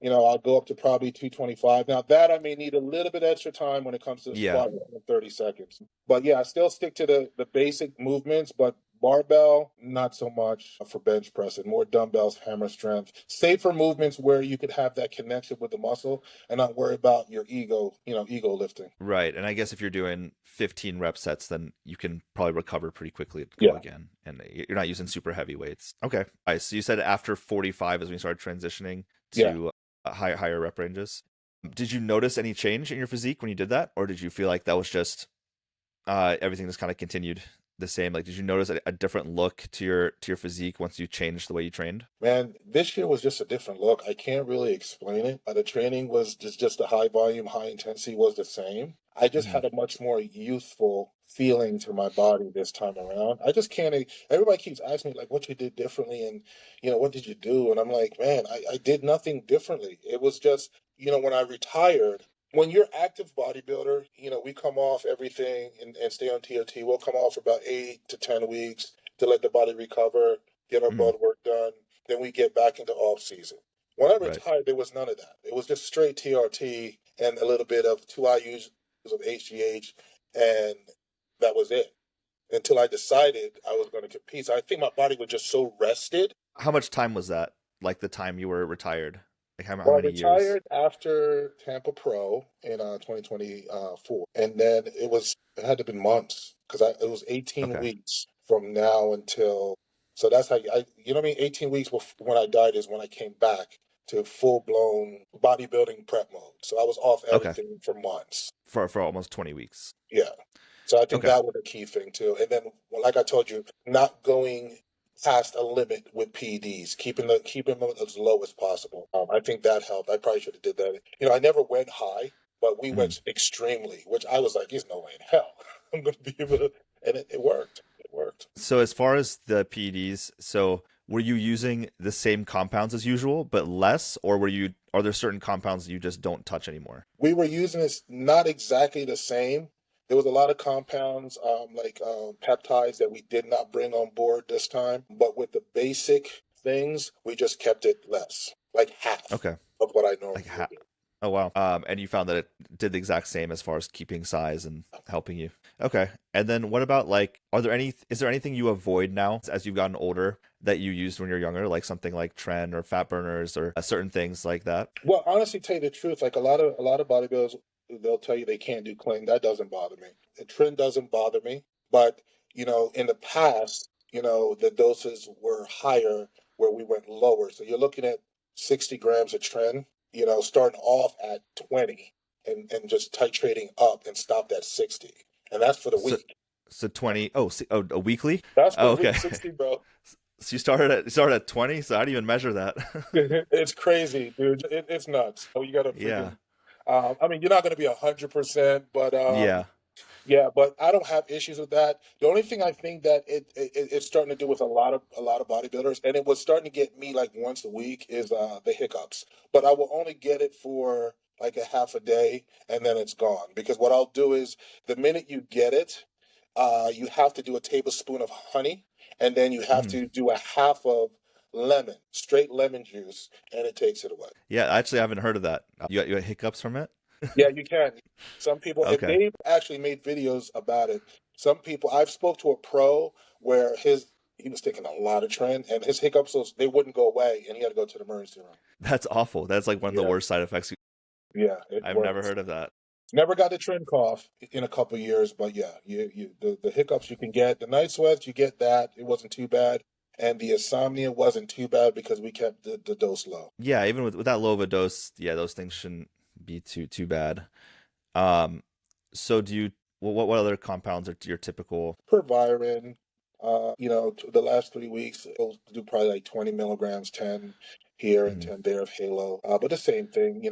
I'll go up to probably 225. Now that I may need a little bit extra time when it comes to the Yeah. squat in 30 seconds. But yeah, I still stick to the basic movements, but barbell, not so much for bench pressing, more dumbbells, hammer strength, safer movements where you could have that connection with the muscle and not worry about your ego lifting. Right. And I guess if you're doing 15 rep sets, then you can probably recover pretty quickly and go Yeah. again. And you're not using super heavy weights. Okay. All right. So you said after 45 is when you started transitioning Yeah. to higher rep ranges. Did you notice any change in your physique when you did that? Or did you feel like that was just everything just kind of continued the same? Like, did you notice a different look to your physique once you changed the way you trained? Man, this year was just a different look. I can't really explain it. The training was just the high volume, high intensity was the same. I just Hmm. had a much more youthful feeling to my body this time around. I just can't. Everybody keeps asking me like, what you did differently, and what did you do? And I'm like, man, I did nothing differently. It was just, when I retired. When you're active bodybuilder, we come off everything and stay on TOT. We'll come off for about 8 to 10 weeks to let the body recover, get our Hmm. blood work done. Then we get back into off season. When I Right. retired, there was none of that. It was just straight TRT and a little bit of 2 IUs of HGH, and that was it. Until I decided I was going to compete. So I think my body was just so rested. How much time was that? Like the time you were retired? Like how Well, I many years? retired after Tampa Pro in 2024, and then it had to be months because it was 18 Okay. weeks from now until. So that's how what I mean. 18 weeks when I died is when I came back to full blown bodybuilding prep mode. So I was off Okay. everything for months. For almost 20 weeks. Yeah. So I think Okay. that was a key thing too. And then, well, like I told you, not going past a limit with PEDs, keeping them as low as possible. I think that helped. I probably should have did that. I never went high, but we Mhm. went extremely, which I was like, "There's no way in hell I'm going to be able to." And it worked. It worked. So as far as the PEDs, so were you using the same compounds as usual, but less, or are there certain compounds that you just don't touch anymore? We were using this not exactly the same. There was a lot of compounds, like peptides, that we did not bring on board this time. But with the basic things, we just kept it less, like half Okay. of what I Like normally would do. oh wow. And you found that it did the exact same as far as keeping size and helping you. Okay. And then what about like is there anything you avoid now as you've gotten older that you used when you're younger, like something like Tren or fat burners or certain things like that? Well, honestly, tell you the truth, like a lot of bodybuilders, they'll tell you they can't do clean. That doesn't bother me. The trend doesn't bother me. But in the past, the doses were higher where we went lower. So you're looking at 60 grams of trend. Starting off at 20 and just titrating up and stopped at 60, and that's for the So week. so 20 a weekly? That's for Oh, the okay. week, 60, bro. So you started at 20, so how do you even measure that? It's crazy, dude. It's nuts. So you got to Yeah. freaking. I mean, you're not going to be 100%, but Yeah. yeah, but I don't have issues with that. The only thing I think that it's starting to do with a lot of bodybuilders, and it was starting to get me like once a week, is the hiccups. But I will only get it for like a half a day, and then it's gone. Because what I'll do is the minute you get it, you have to do a tablespoon of honey, and then you have Mhm. to do a half of lemon, straight lemon juice, and it takes it away. Yeah, actually I haven't heard of that. You got hiccups from it? Yeah, you can. Some people, and Okay. they've actually made videos about it. Some people, I've spoke to a pro where he was taking a lot of trend, and his hiccups they wouldn't go away, and he had to go to the emergency room. That's awful. That's like one of the Yeah, worst side effects. yeah, it I've never works. heard of that. Never got the trend cough in a couple of years, but yeah, the hiccups you can get, the night sweats, you get that. It wasn't too bad, and the insomnia wasn't too bad because we kept the dose low. Yeah, even with that low of a dose, yeah, those things shouldn't be too bad. Um, so what other compounds are your typical? Proviron. The last 3 weeks, it'll do probably like 20 milligrams, 10 here and Mhm. 10 there of Halo. But the same thing,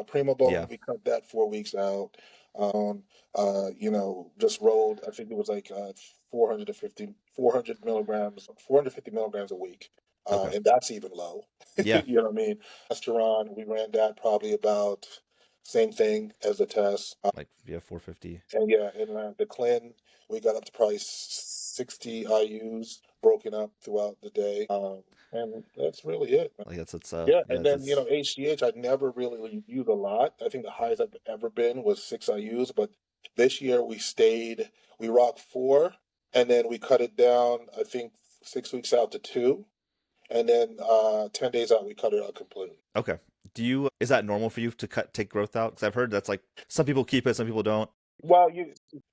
Prima Bone, Yeah. we cut that 4 weeks out. Just rolled, I think it was like 400 milligrams, 450 milligrams a week. Okay. And that's even low. Yeah. You know what I mean? Restaurant, we ran that probably about same thing as the test. Like yeah, 450. And yeah, in the clean, we got up to probably 60 IUs broken up throughout the day. And that's really it. Like that's Yeah, yeah, and then HGH I never really used a lot. I think the highest I've ever been was 6 IUs, but this year we rocked 4, and then we cut it down. I think 6 weeks out to 2, and then 10 days out we cut it out completely. Okay. Is that normal for you to take growth out? Because I've heard that's like some people keep it, some people don't. Well,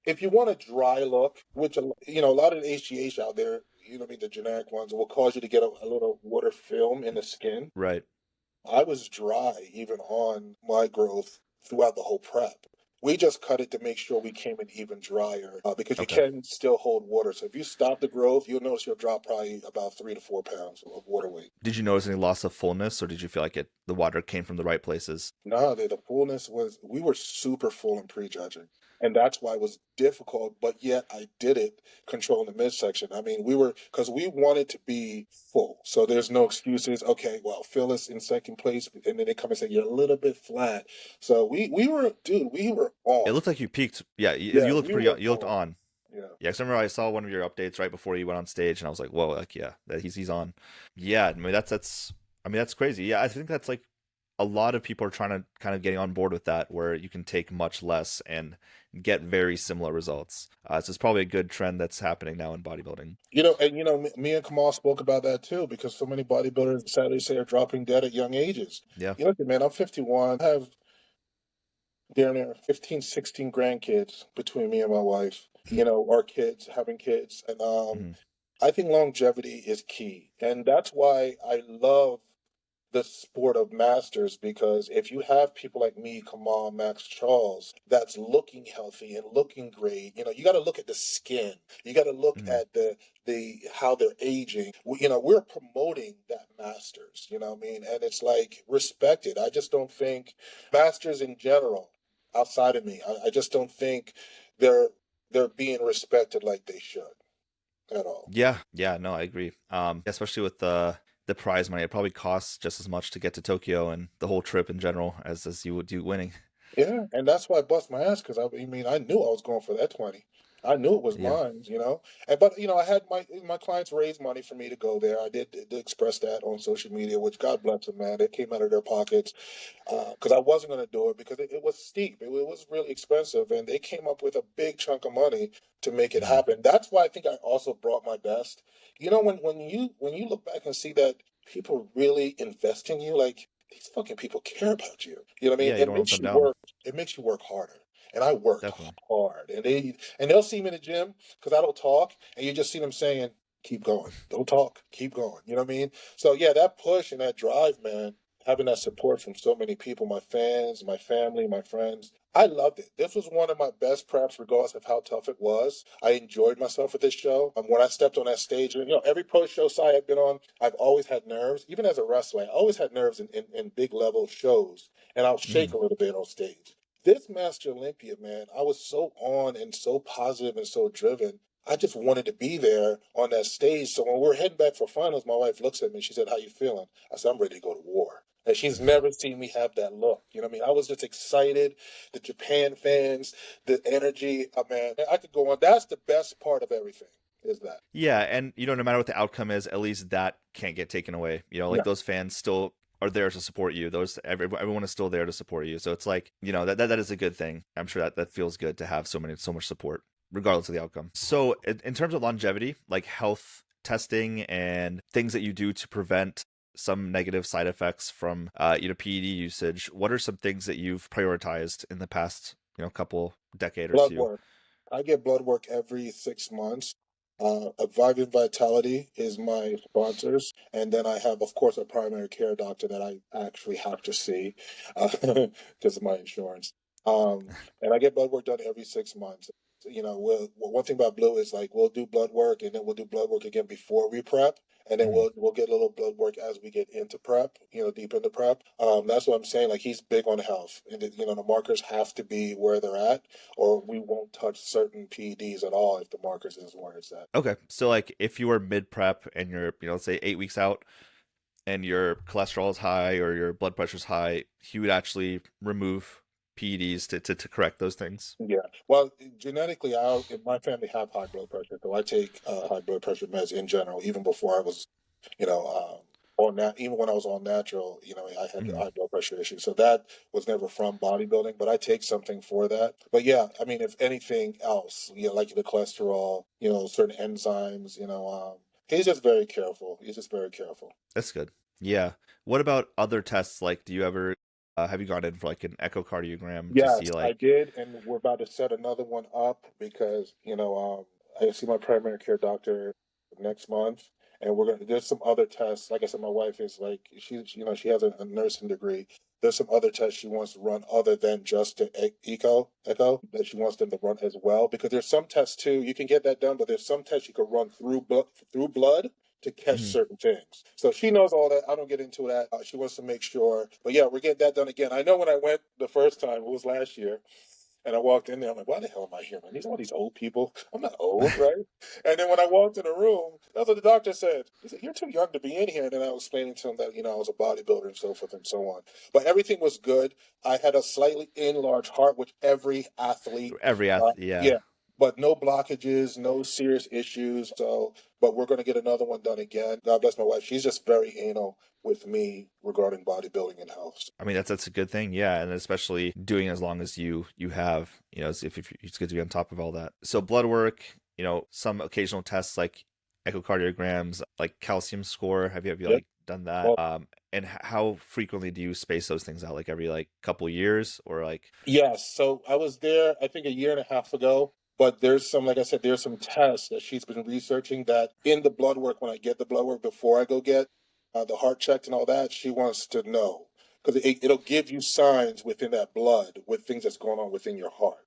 if you want a dry look, which a lot of the HGH out there, I mean the generic ones will cause you to get a little water film in the skin. Right. I was dry even on my growth throughout the whole prep. We just cut it to make sure we came in even drier because you Okay. can still hold water. So if you stop the growth, you'll notice you'll drop probably about 3 to 4 pounds of water weight. Did you notice any loss of fullness, or did you feel like the water came from the right places? No, the fullness we were super full in prejudging. And that's why it was difficult, but yet I did it controlling the midsection. I mean, because we wanted to be full. So there's no excuses. Okay, well, Phil is in second place. And then they come and say, you're a little bit flat. So we were, dude, we were It on. looked like you peaked. Yeah, Yeah, you looked we pretty. were You looked on. Yeah. Yeah, because I remember I saw one of your updates right before you went on stage, and I was like, "Whoa, like yeah, that he's on." Yeah, I mean that's crazy. Yeah, I think that's like a lot of people are trying to kind of getting on board with that, where you can take much less and get very similar results. So it's probably a good trend that's happening now in bodybuilding. Me and Kamal spoke about that too, because so many bodybuilders sadly say are dropping dead at young ages. Yeah. Look, man, I'm 51. I have they're near 15, 16 grandkids between me and my wife. Our kids, having kids. And Hmm. I think longevity is key. And that's why I love the sport of masters, because if you have people like me, Kamal, Max, Charles, that's looking healthy and looking great, you got to look at the skin. You got to look Hmm. at the how they're aging. We're promoting that masters. You know what I mean? And it's like respected. I just don't think masters in general, outside of me, I just don't think they're they're being respected like they should at all. Yeah, yeah, no, I agree. Especially with the prize money, it probably costs just as much to get to Tokyo and the whole trip in general as you would do winning. Yeah, and that's why I bust my ass, because I mean I knew I was going for that 20. I knew it was Yeah. mine. And but I had my clients raise money for me to go there. I did express that on social media, which God bless them, man. It came out of their pockets because I wasn't going to do it because it was steep. It was really expensive, and they came up with a big chunk of money to make it Mhm. happen. That's why I think I also brought my best. When you look back and see that people really invest in you, like these fucking people care about you. You know what I mean? Yeah, you It don't let makes them you down. work. It makes you work harder. And I worked Definitely. hard, and they'll see me in the gym because I don't talk, and you just see them saying, "Keep going, don't talk, keep going." You know what I mean? So yeah, that push and that drive, man, having that support from so many people, my fans, my family, my friends. I loved it. This was one of my best preps, regardless of how tough it was. I enjoyed myself at this show. When I stepped on that stage, and every pro show site I've been on, I've always had nerves. Even as a wrestler, I always had nerves in big level shows, and I'll shake Mhm. a little bit on stage. This Master Olympia, man, I was so on and so positive and so driven. I just wanted to be there on that stage. So when we're heading back for finals, my wife looks at me. She said, "How you feeling?" I said, "I'm ready to go to war." And she's never seen me have that look. You know what I mean? I was just excited. The Japan fans, the energy. Man, I could go on. That's the best part of everything, is that. Yeah, and no matter what the outcome is, at least that can't get taken away. Like No. those fans still are there to support you. Everyone is still there to support you. So it's like, that is a good thing. I'm sure that feels good to have so much support, regardless of the outcome. So in terms of longevity, like health testing and things that you do to prevent some negative side effects from PED usage, what are some things that you've prioritized in the past, couple decade or Blood two? work. I get blood work every 6 months. Vivint Vitality is my sponsors, and then I have, of course, a primary care doctor that I actually have to see because of my insurance. And I get blood work done every 6 months. One thing about Blue is like we'll do blood work, and then we'll do blood work again before we prep, and then Mhm. we'll get a little blood work as we get into prep. Deep into prep. That's what I'm saying. Like he's big on health, and the markers have to be where they're at, or we won't touch certain PEDs at all if the markers is where it's at. Okay, so like if you were mid prep and you're, let's say 8 weeks out and your cholesterol is high or your blood pressure is high, he would actually remove PEDs to correct those things? Yeah. Well, genetically, I in my family have high blood pressure, so I take high blood pressure meds in general. Even before I was, you know, on that, even when I was on natural, I had the Mhm. high blood pressure issue. So that was never from bodybuilding, but I take something for that. But yeah, I mean, if anything else, like the cholesterol, certain enzymes, he's just very careful. He's just very careful. That's good. Yeah. What about other tests? Like, do you ever have you gone in for like an echocardiogram to see Yes, I like? did, and we're about to set another one up because I see my primary care doctor next month, and we're gonna. There's some other tests. Like I said, my wife is like she has a nursing degree. There's some other tests she wants to run other than just the echo that she wants them to run as well because there's some tests too. You can get that done, but there's some tests you can run through blood to catch Mhm. certain things. So she knows all that. I don't get into that. She wants to make sure. But yeah, we're getting that done again. I know when I went the first time, it was last year, and I walked in there, I'm like, why the hell am I here, man? These all these old people. I'm not old, right? And then when I walked in the room, that's what the doctor said. He said, you're too young to be in here. And then I was explaining to him that, I was a bodybuilder and so forth and so on. But everything was good. I had a slightly enlarged heart, which every athlete, Yeah. yeah, but no blockages, no serious issues. So, but we're going to get another one done again. God bless my wife. She's just very anal with me regarding bodybuilding and health. I mean that's a good thing, yeah, and especially doing as long as you have, if it's good to be on top of all that. So blood work, some occasional tests like echocardiograms, like calcium score. Have you Yep. like done that? Well, And how frequently do you space those things out? Like every like couple years or like? yes. So I was there, I think, a year and a half ago. But there's some, like I said, there's some tests that she's been researching that in the blood work, when I get the blood work before I go get the heart checked and all that, she wants to know because it'll give you signs within that blood with things that's going on within your heart.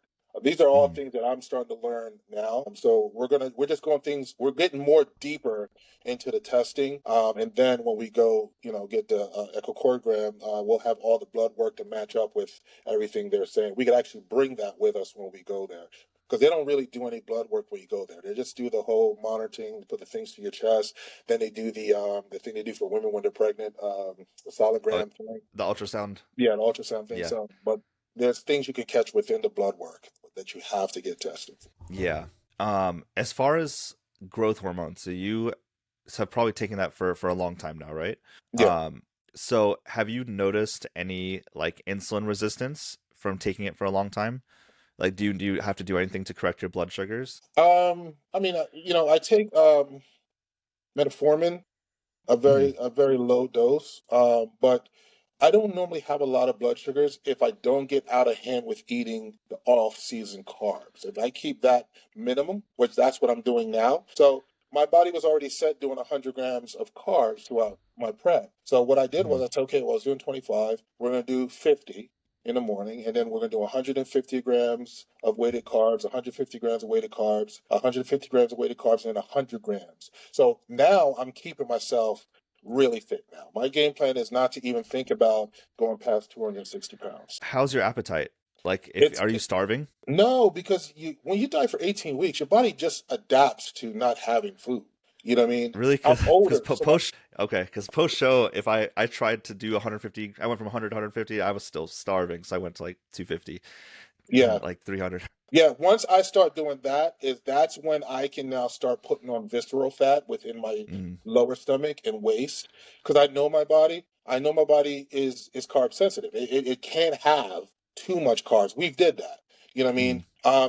These are all Mm, things that I'm starting to learn now. So we're just going things, we're getting more deeper into the testing. And then when we go, get the echocardiogram, we'll have all the blood work to match up with everything they're saying. We could actually bring that with us when we go there. Because they don't really do any blood work when you go there. They just do the whole monitoring, put the things to your chest. Then they do the thing they do for women when they're pregnant, the oh, sonogram thing. the ultrasound. Yeah, an ultrasound thing. Yeah. So, but there's things you can catch within the blood work that you have to get tested. Yeah. As far as growth hormone, so you have probably taken that for a long time now, right? Yeah. Um, so have you noticed any like insulin resistance from taking it for a long time? Like, do you have to do anything to correct your blood sugars? I mean, I take metformin, Hmm. a very low dose. But I don't normally have a lot of blood sugars if I don't get out of hand with eating the off-season carbs. If I keep that minimum, which that's what I'm doing now. So my body was already set doing 100 grams of carbs throughout my prep. So what I did Hmm. was I said, okay, well, I was doing 25. We're going to do 50 in the morning, and then we're going to do 150 grams of weighted carbs, 150 grams of weighted carbs, 150 grams of weighted carbs, and then 100 grams. So now I'm keeping myself really fit now. My game plan is not to even think about going past 260 pounds. How's your appetite? Like, if It's are you starving? no, because when you diet for 18 weeks, your body just adapts to not having food. You know what I mean? Really? I'm Because older, so my post okay, because post show, if I tried to do 150, I went from 100 to 150, I was still starving, so I went to like 250, yeah. then like 300. Yeah, once I start doing that, that's when I can now start putting on visceral fat within my Mm, lower stomach and waist because I know my body. I know my body is carb sensitive. It can't have too much carbs. We did that. You know what I mm,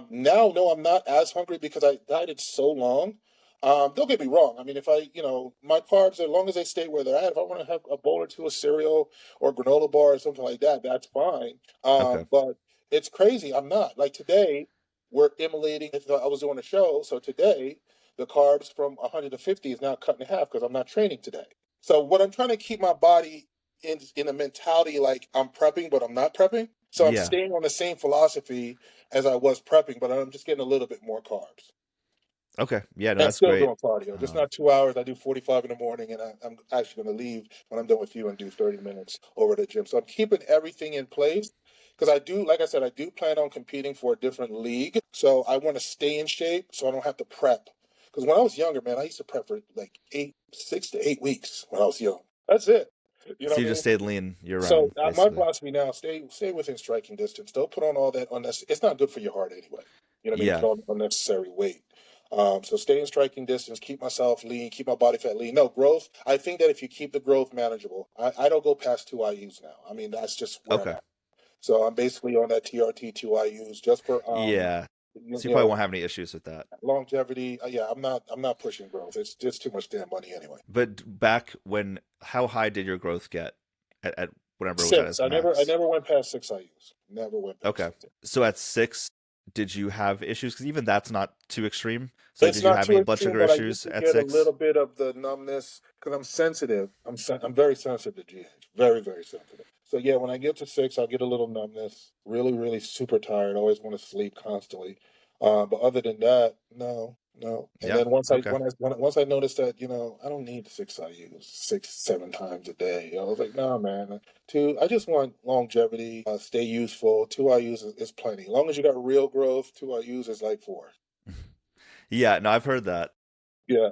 mean? Now, no, I'm not as hungry because I dieted so long. Don't get me wrong. I mean, if my carbs, as long as they stay where they're at, if I want to have a bowl or two of cereal or granola bar or something like that, that's fine. okay. But it's crazy. I'm not. Like today, we're emulating. If I was doing a show, so today the carbs from 150 is now cut in half because I'm not training today. So what I'm trying to keep my body in a mentality like I'm prepping, but I'm not prepping. So I'm Yeah. staying on the same philosophy as I was prepping, but I'm just getting a little bit more carbs. Okay. Yeah, no, And that's still great. doing cardio, just Um, not 2 hours. I do 45 in the morning, and I'm actually going to leave when I'm done with you and do 30 minutes over at the gym. So I'm keeping everything in place because I do, like I said, I do plan on competing for a different league. So I want to stay in shape so I don't have to prep. Because when I was younger, man, I used to prep for like 6 to 8 weeks when I was young. That's it. You know So what you I just mean? stayed lean year So round, my basically. philosophy now: stay within striking distance. Don't put on all that unnecessary. It's not good for your heart anyway. You know what I mean? Yeah. Put on unnecessary weight. So stay in striking distance. Keep myself lean. Keep my body fat lean. No growth. I think that if you keep the growth manageable, I don't go past 2 IUs now. I mean that's just where I'm Okay. at. So I'm basically on that TRT 2 IUs just for Yeah. you, So you you probably know won't have any issues with that. longevity. Yeah, I'm not pushing growth. It's just too much damn money anyway. But back when, how high did your growth get at whenever it was at Six. its I max? never went past 6 IUs. Never went past Okay. 6. So at 6, did you have issues? Because even that's not too extreme. So like, It's did you not have too any blood extreme, sugar but I used issues to at get a 6? little bit of the numbness because I'm sensitive. I'm very sensitive to GH. Very, very sensitive. So yeah, when I get to 6, I'll get a little numbness. Really, really super tired. Always want to sleep constantly. But other than that, no, no. And Yeah. then once I Okay. once I noticed that I don't need 6 IUs 6 7 times a day. I was like, nah, man. I just want longevity. Stay useful. 2 IUs is plenty. As long as you got real growth, 2 IUs is like 4. Yeah, no, I've heard that. Yeah.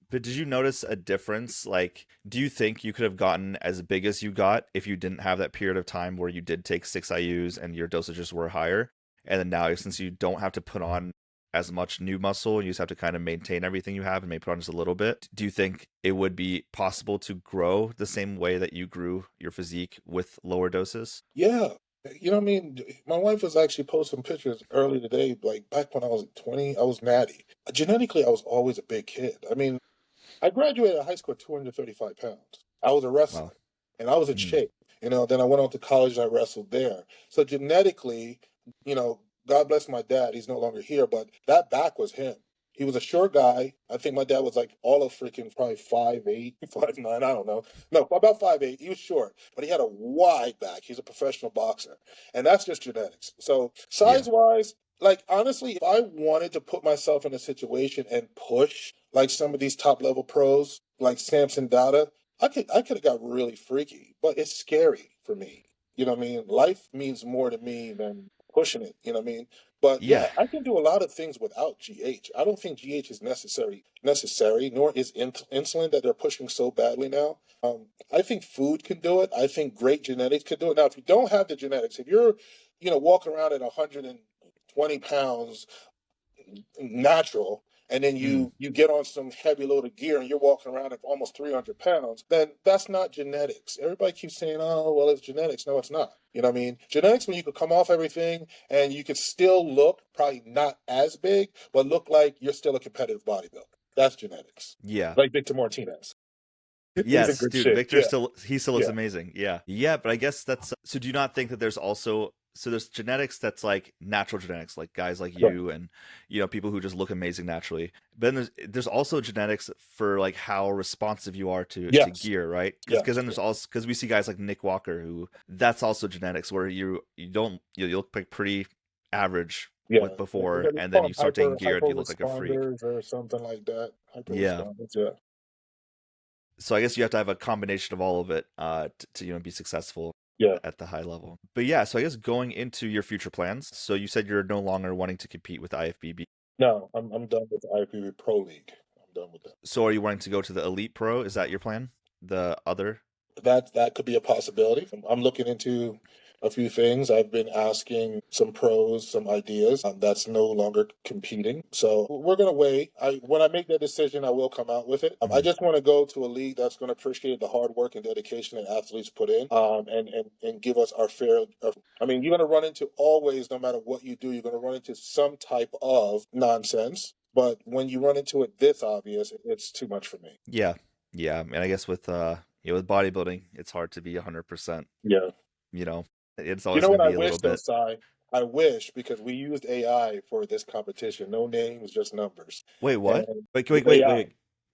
But did you notice a difference? Like, do you think you could have gotten as big as you got if you didn't have that period of time where you did take 6 IUs and your dosages were higher? And then now, since you don't have to put on as much new muscle and you just have to kind of maintain everything you have and maybe put on just a little bit, do you think it would be possible to grow the same way that you grew your physique with lower doses? Yeah. You know what I mean? My wife was actually posting pictures early today, like back when I was 20, I was natty. Genetically, I was always a big kid. I mean, I graduated high school at 235 pounds. I was a Wow. wrestler and I was in Mm, shape. Then I went on to college and I wrestled there. So genetically, God bless my dad. He's no longer here, but that back was him. He was a short guy. I think my dad was like all of freaking probably 5'8", 5'9", I don't know. No, about 5'8". He was short, but he had a wide back. He's a professional boxer. And that's just genetics. So yeah. size wise, like honestly, if I wanted to put myself in a situation and push like some of these top level pros, like Samson Data, I could have got really freaky, but it's scary for me. You know what I mean? Life means more to me than pushing it. You know what I mean? But yeah, Yeah. I can do a lot of things without GH. I don't think GH is necessary, nor is insulin that they're pushing so badly now. I think food can do it. I think great genetics can do it. Now, if you don't have the genetics, if you're, walking around at 120 pounds natural, and then Mm, you get on some heavy loaded gear and you're walking around at almost 300 pounds, then that's not genetics. Everybody keeps saying, oh, well, it's genetics. No, it's not. You know what I mean? Genetics, when you could come off everything and you could still look probably not as big, but look like you're still a competitive bodybuilder. That's genetics. yeah. Like Victor Martinez. He's in Yes, good dude, shape. Victor Yeah. still he still looks Yeah. amazing. Yeah. Yeah, but I guess that's so do you not think that there's also so there's genetics that's like natural genetics, like guys like Correct. you and people who just look amazing naturally. But then there's also genetics for like how responsive you are to Yes. gear, right? Because Yes. then there's also because we see guys like Nick Walker who that's also genetics where you don't you look like pretty average Yeah. with They before and then call them you start taking gear and hyper you look like a freak. responders or something like that. Hyper Yeah. responders. Yeah. So I guess you have to have a combination of all of it to be successful Yeah. at the high level. But yeah, so I guess going into your future plans. So you said you're no longer wanting to compete with IFBB. No, I'm done with the IFBB Pro League. I'm done with that. So are you wanting to go to the Elite Pro? Is that your plan? The other? That could be a possibility. I'm looking into a few things. I've been asking some pros some ideas. That's no longer competing, so we're gonna wait. When I make that decision, I will come out with it. I Mhm. just want to go to a league that's going to appreciate the hard work and dedication that athletes put in, and give us our fair. I mean, you're going to run into always, no matter what you do, you're going to run into some type of nonsense. But when you run into it this obvious, it's too much for me. Yeah. Yeah. And I guess with with bodybuilding, it's hard to be 100%, Yeah. you know. It's You always know going what to I be a little wish though, bit. Sai? I wish because we used AI for this competition. No names, just numbers. Wait, what? And Wait, with AI. wait.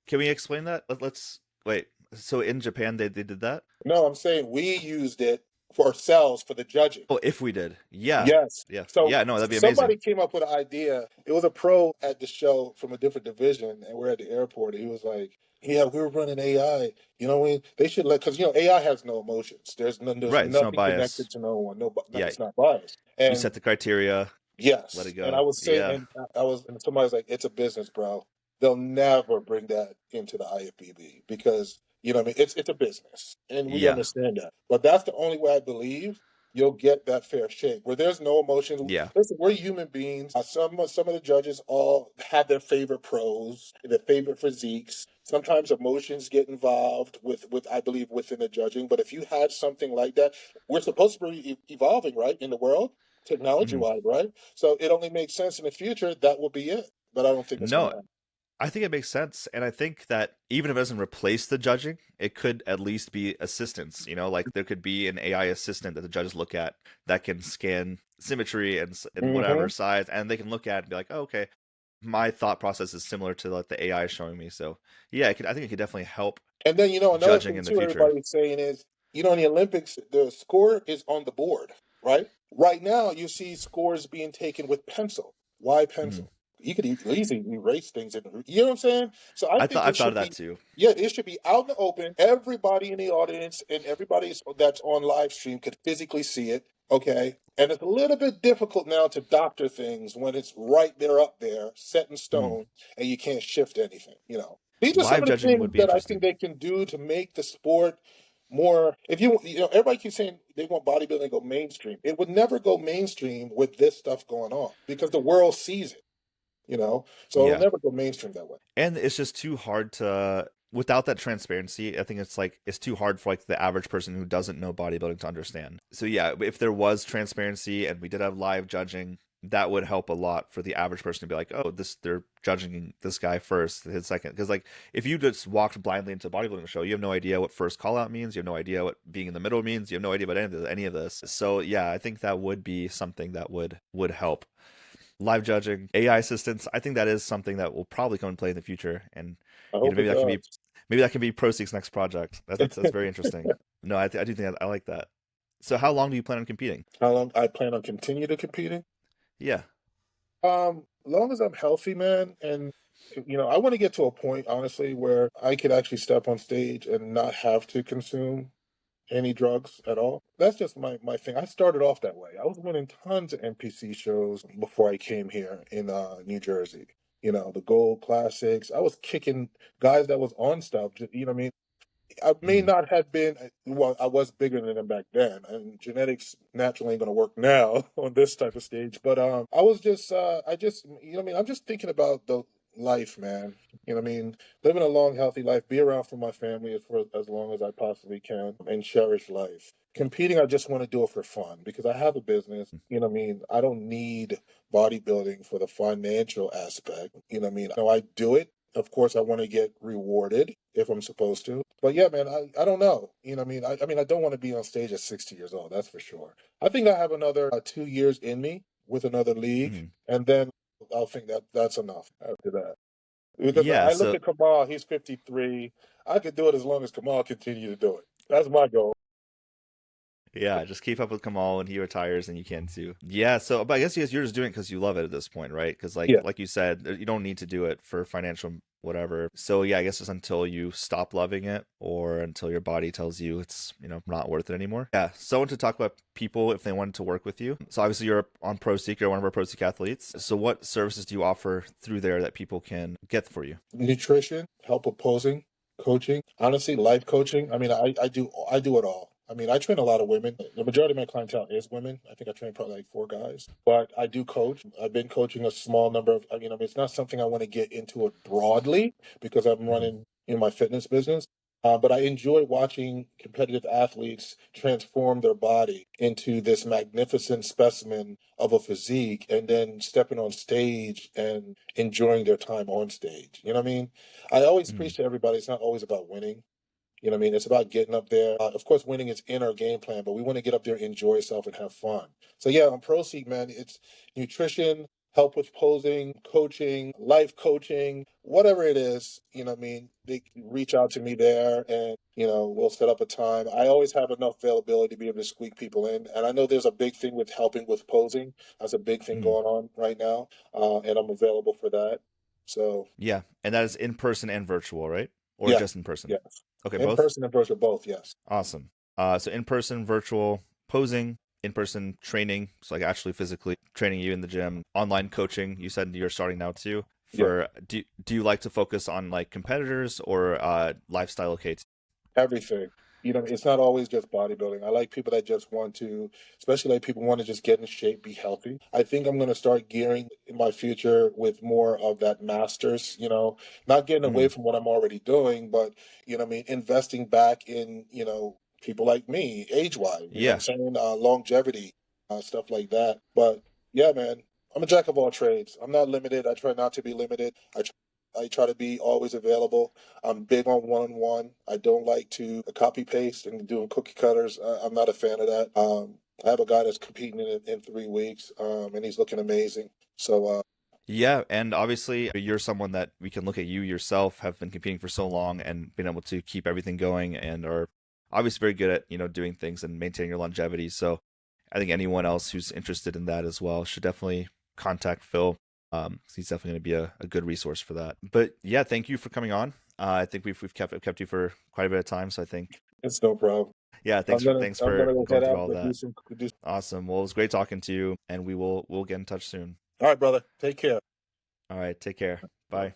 Can we explain that? Let's wait. So in Japan they did that? No, I'm saying we used it for ourselves for the judging. Oh, if we did. Yeah. Yes. Yeah. So Yeah, no, that'd be amazing. somebody came up with an idea. It was a pro at the show from a different division, and we're at the airport. And he was like, "Yeah, we were running AI. They should because AI has no emotions. There's Right, it's no nothing bias. connected to no one. No, Yeah, it's not biased. you And set the criteria, let it yes, and I go. was saying, Yeah. and and somebody was like, "It's a business, bro. They'll never bring that into the IFBB because You know what I mean? It's a business, and we Yeah. understand that. But that's the only way I believe you'll get that fair shake where there's no emotions. Yeah. Listen, we're human beings. Some of the judges all have their favorite pros, their favorite physiques. Sometimes emotions get involved with I believe within the judging. But if you had something like that, we're supposed to be evolving, right, in the world, technology Mhm. wise, right? So it only makes sense in the future that will be it. But I don't think it's going No, to happen. I think it makes sense. And I think that even if it doesn't replace the judging, it could at least be assistance. Like there could be an AI assistant that the judges look at that can scan symmetry and Hmm. whatever size, and they can look at it and be like, oh, okay, my thought process is similar to like the AI is showing me. So yeah, I think it could definitely help And then another judging thing in the too, future. everybody's saying is in the Olympics the score is on the board, right? Right now you see scores being taken with pencil. Why Mhm. pencil? You could easily erase things, and you know what I'm saying. So I think I've it thought of should that be, too. yeah, it should be out in the open. Everybody in the audience and everybody that's on live stream could physically see it. Okay, and it's a little bit difficult now to doctor things when it's right there up there, set in Mhm. stone, and you can't shift anything. These are some Live of the judging things would be that I think interesting. they can do to make the sport more. If everybody keeps saying they want bodybuilding to go mainstream. It would never go mainstream with this stuff going on because the world sees it. So it'll Yeah. never go mainstream that way. And it's just too hard to without that transparency. I think it's too hard for like the average person who doesn't know bodybuilding to understand. So yeah, if there was transparency and we did have live judging, that would help a lot for the average person to be like, oh, this they're judging this guy first, his second. Because like if you just walked blindly into a bodybuilding show, you have no idea what first call out means, you have no idea what being in the middle means, you have no idea about any of this. So yeah, I think that would be something that would help. Live judging, AI assistants. I think that is something that will probably come and play in the future, and I hope it does. maybe that can be ProSeek's next project. That's very interesting. No, I do think I like that. So, how long do you plan on competing? How long I plan on continue to competing? Yeah. Long as I'm healthy, man, and I want to get to a point, honestly, where I could actually step on stage and not have to consume any drugs at all. That's just my thing. I started off that way. I was winning tons of NPC shows before I came here in New Jersey. The Gold Classics. I was kicking guys that was on stuff. You know what I mean? I may Mhm. not have been, well, I was bigger than them back then, and genetics naturally ain't gonna work now on this type of stage. But I was just, I just, what I mean, I'm just thinking about the life, man. What I mean, living a long, healthy life, be around for my family for as long as I possibly can, and cherish life. Competing, I just want to do it for fun because I have a business. What I mean, I don't need bodybuilding for the financial aspect. What I mean, I do it. Of course, I want to get rewarded if I'm supposed to. But yeah, man, I don't know. What I mean? I don't want to be on stage at 60 years old, that's for sure. I think I have another 2 years in me with another league, Mhm. and then I'll think that that's enough after that. Because Yeah. I look So at Kamal, he's 53. I could do it as long as Kamal continue to do it. That's my goal. yeah, just keep up with Kamal when he retires, and you can too. Yeah. So, but I guess you're just doing it because you love it at this point, right? Because Yeah. like you said, you don't need to do it for financial whatever. So yeah, I guess it's until you stop loving it or until your body tells you it's not worth it anymore. Yeah. So I want to talk about people if they wanted to work with you. So obviously you're on ProSeek, you're one of our ProSeek athletes. So what services do you offer through there that people can get for you? Nutrition, help with posing, coaching, honestly, life coaching. I mean, I do it all. I mean, I train a lot of women. The majority of my clientele is women. I think I train probably like 4 guys, but I do coach. I've been coaching a small number of. I mean, it's not something I want to get into it broadly because I'm Mhm. running my fitness business. But I enjoy watching competitive athletes transform their body into this magnificent specimen of a physique and then stepping on stage and enjoying their time on stage. You know what I mean? I always Mhm. preach to everybody it's not always about winning. You know what I mean? It's about getting up there. Of course, winning is in our game plan, but we want to get up there, enjoy yourself, and have fun. So, yeah, on ProSeek, man, it's nutrition, help with posing, coaching, life coaching, whatever it is. You know what I mean? They can reach out to me there and, we'll set up a time. I always have enough availability to be able to squeak people in. And I know there's a big thing with helping with posing. That's a big thing Mhm. going on right now. And I'm available for that. So, Yeah, and that is in person and virtual, right? Or yeah, just in person? yes. Okay, In both. person and virtual, both, yes. Awesome. So in person, virtual posing, in person training, so like actually physically training you in the gym, online coaching. You said you're starting now too. Yeah. For do you like to focus on like competitors or lifestyle okay? everything. You know, it's not always just bodybuilding. I like people that just want to, especially like people want to just get in shape, be healthy. I think I'm going to start gearing in my future with more of that masters, you know, not getting away Mhm. from what I'm already doing, but, you know what I mean, investing back in, you know, people like me, age wise, you know what I'm Yeah. saying? Longevity, stuff like that. But yeah, man, I'm a jack of all trades. I'm not limited. I try not to be limited. I try to be always available. I'm big on one-on-one. I don't like to copy paste and doing cookie cutters. I'm not a fan of that. I have a guy that's competing in 3 weeks, and he's looking amazing. So, Yeah, and obviously you're someone that we can look at you yourself have been competing for so long and been able to keep everything going and are obviously very good at, doing things and maintaining your longevity. So I think anyone else who's interested in that as well should definitely contact Phil. 'Cause he's definitely going to be a good resource for that. But yeah, thank you for coming on. I think we've kept you for quite a bit of time, so I think it's no problem. yeah, thanks I'm for gonna go going head through out all and that. do. Awesome. Well, it was great talking to you, and we'll get in touch soon. All right, brother. Take care. All right, take care. Bye.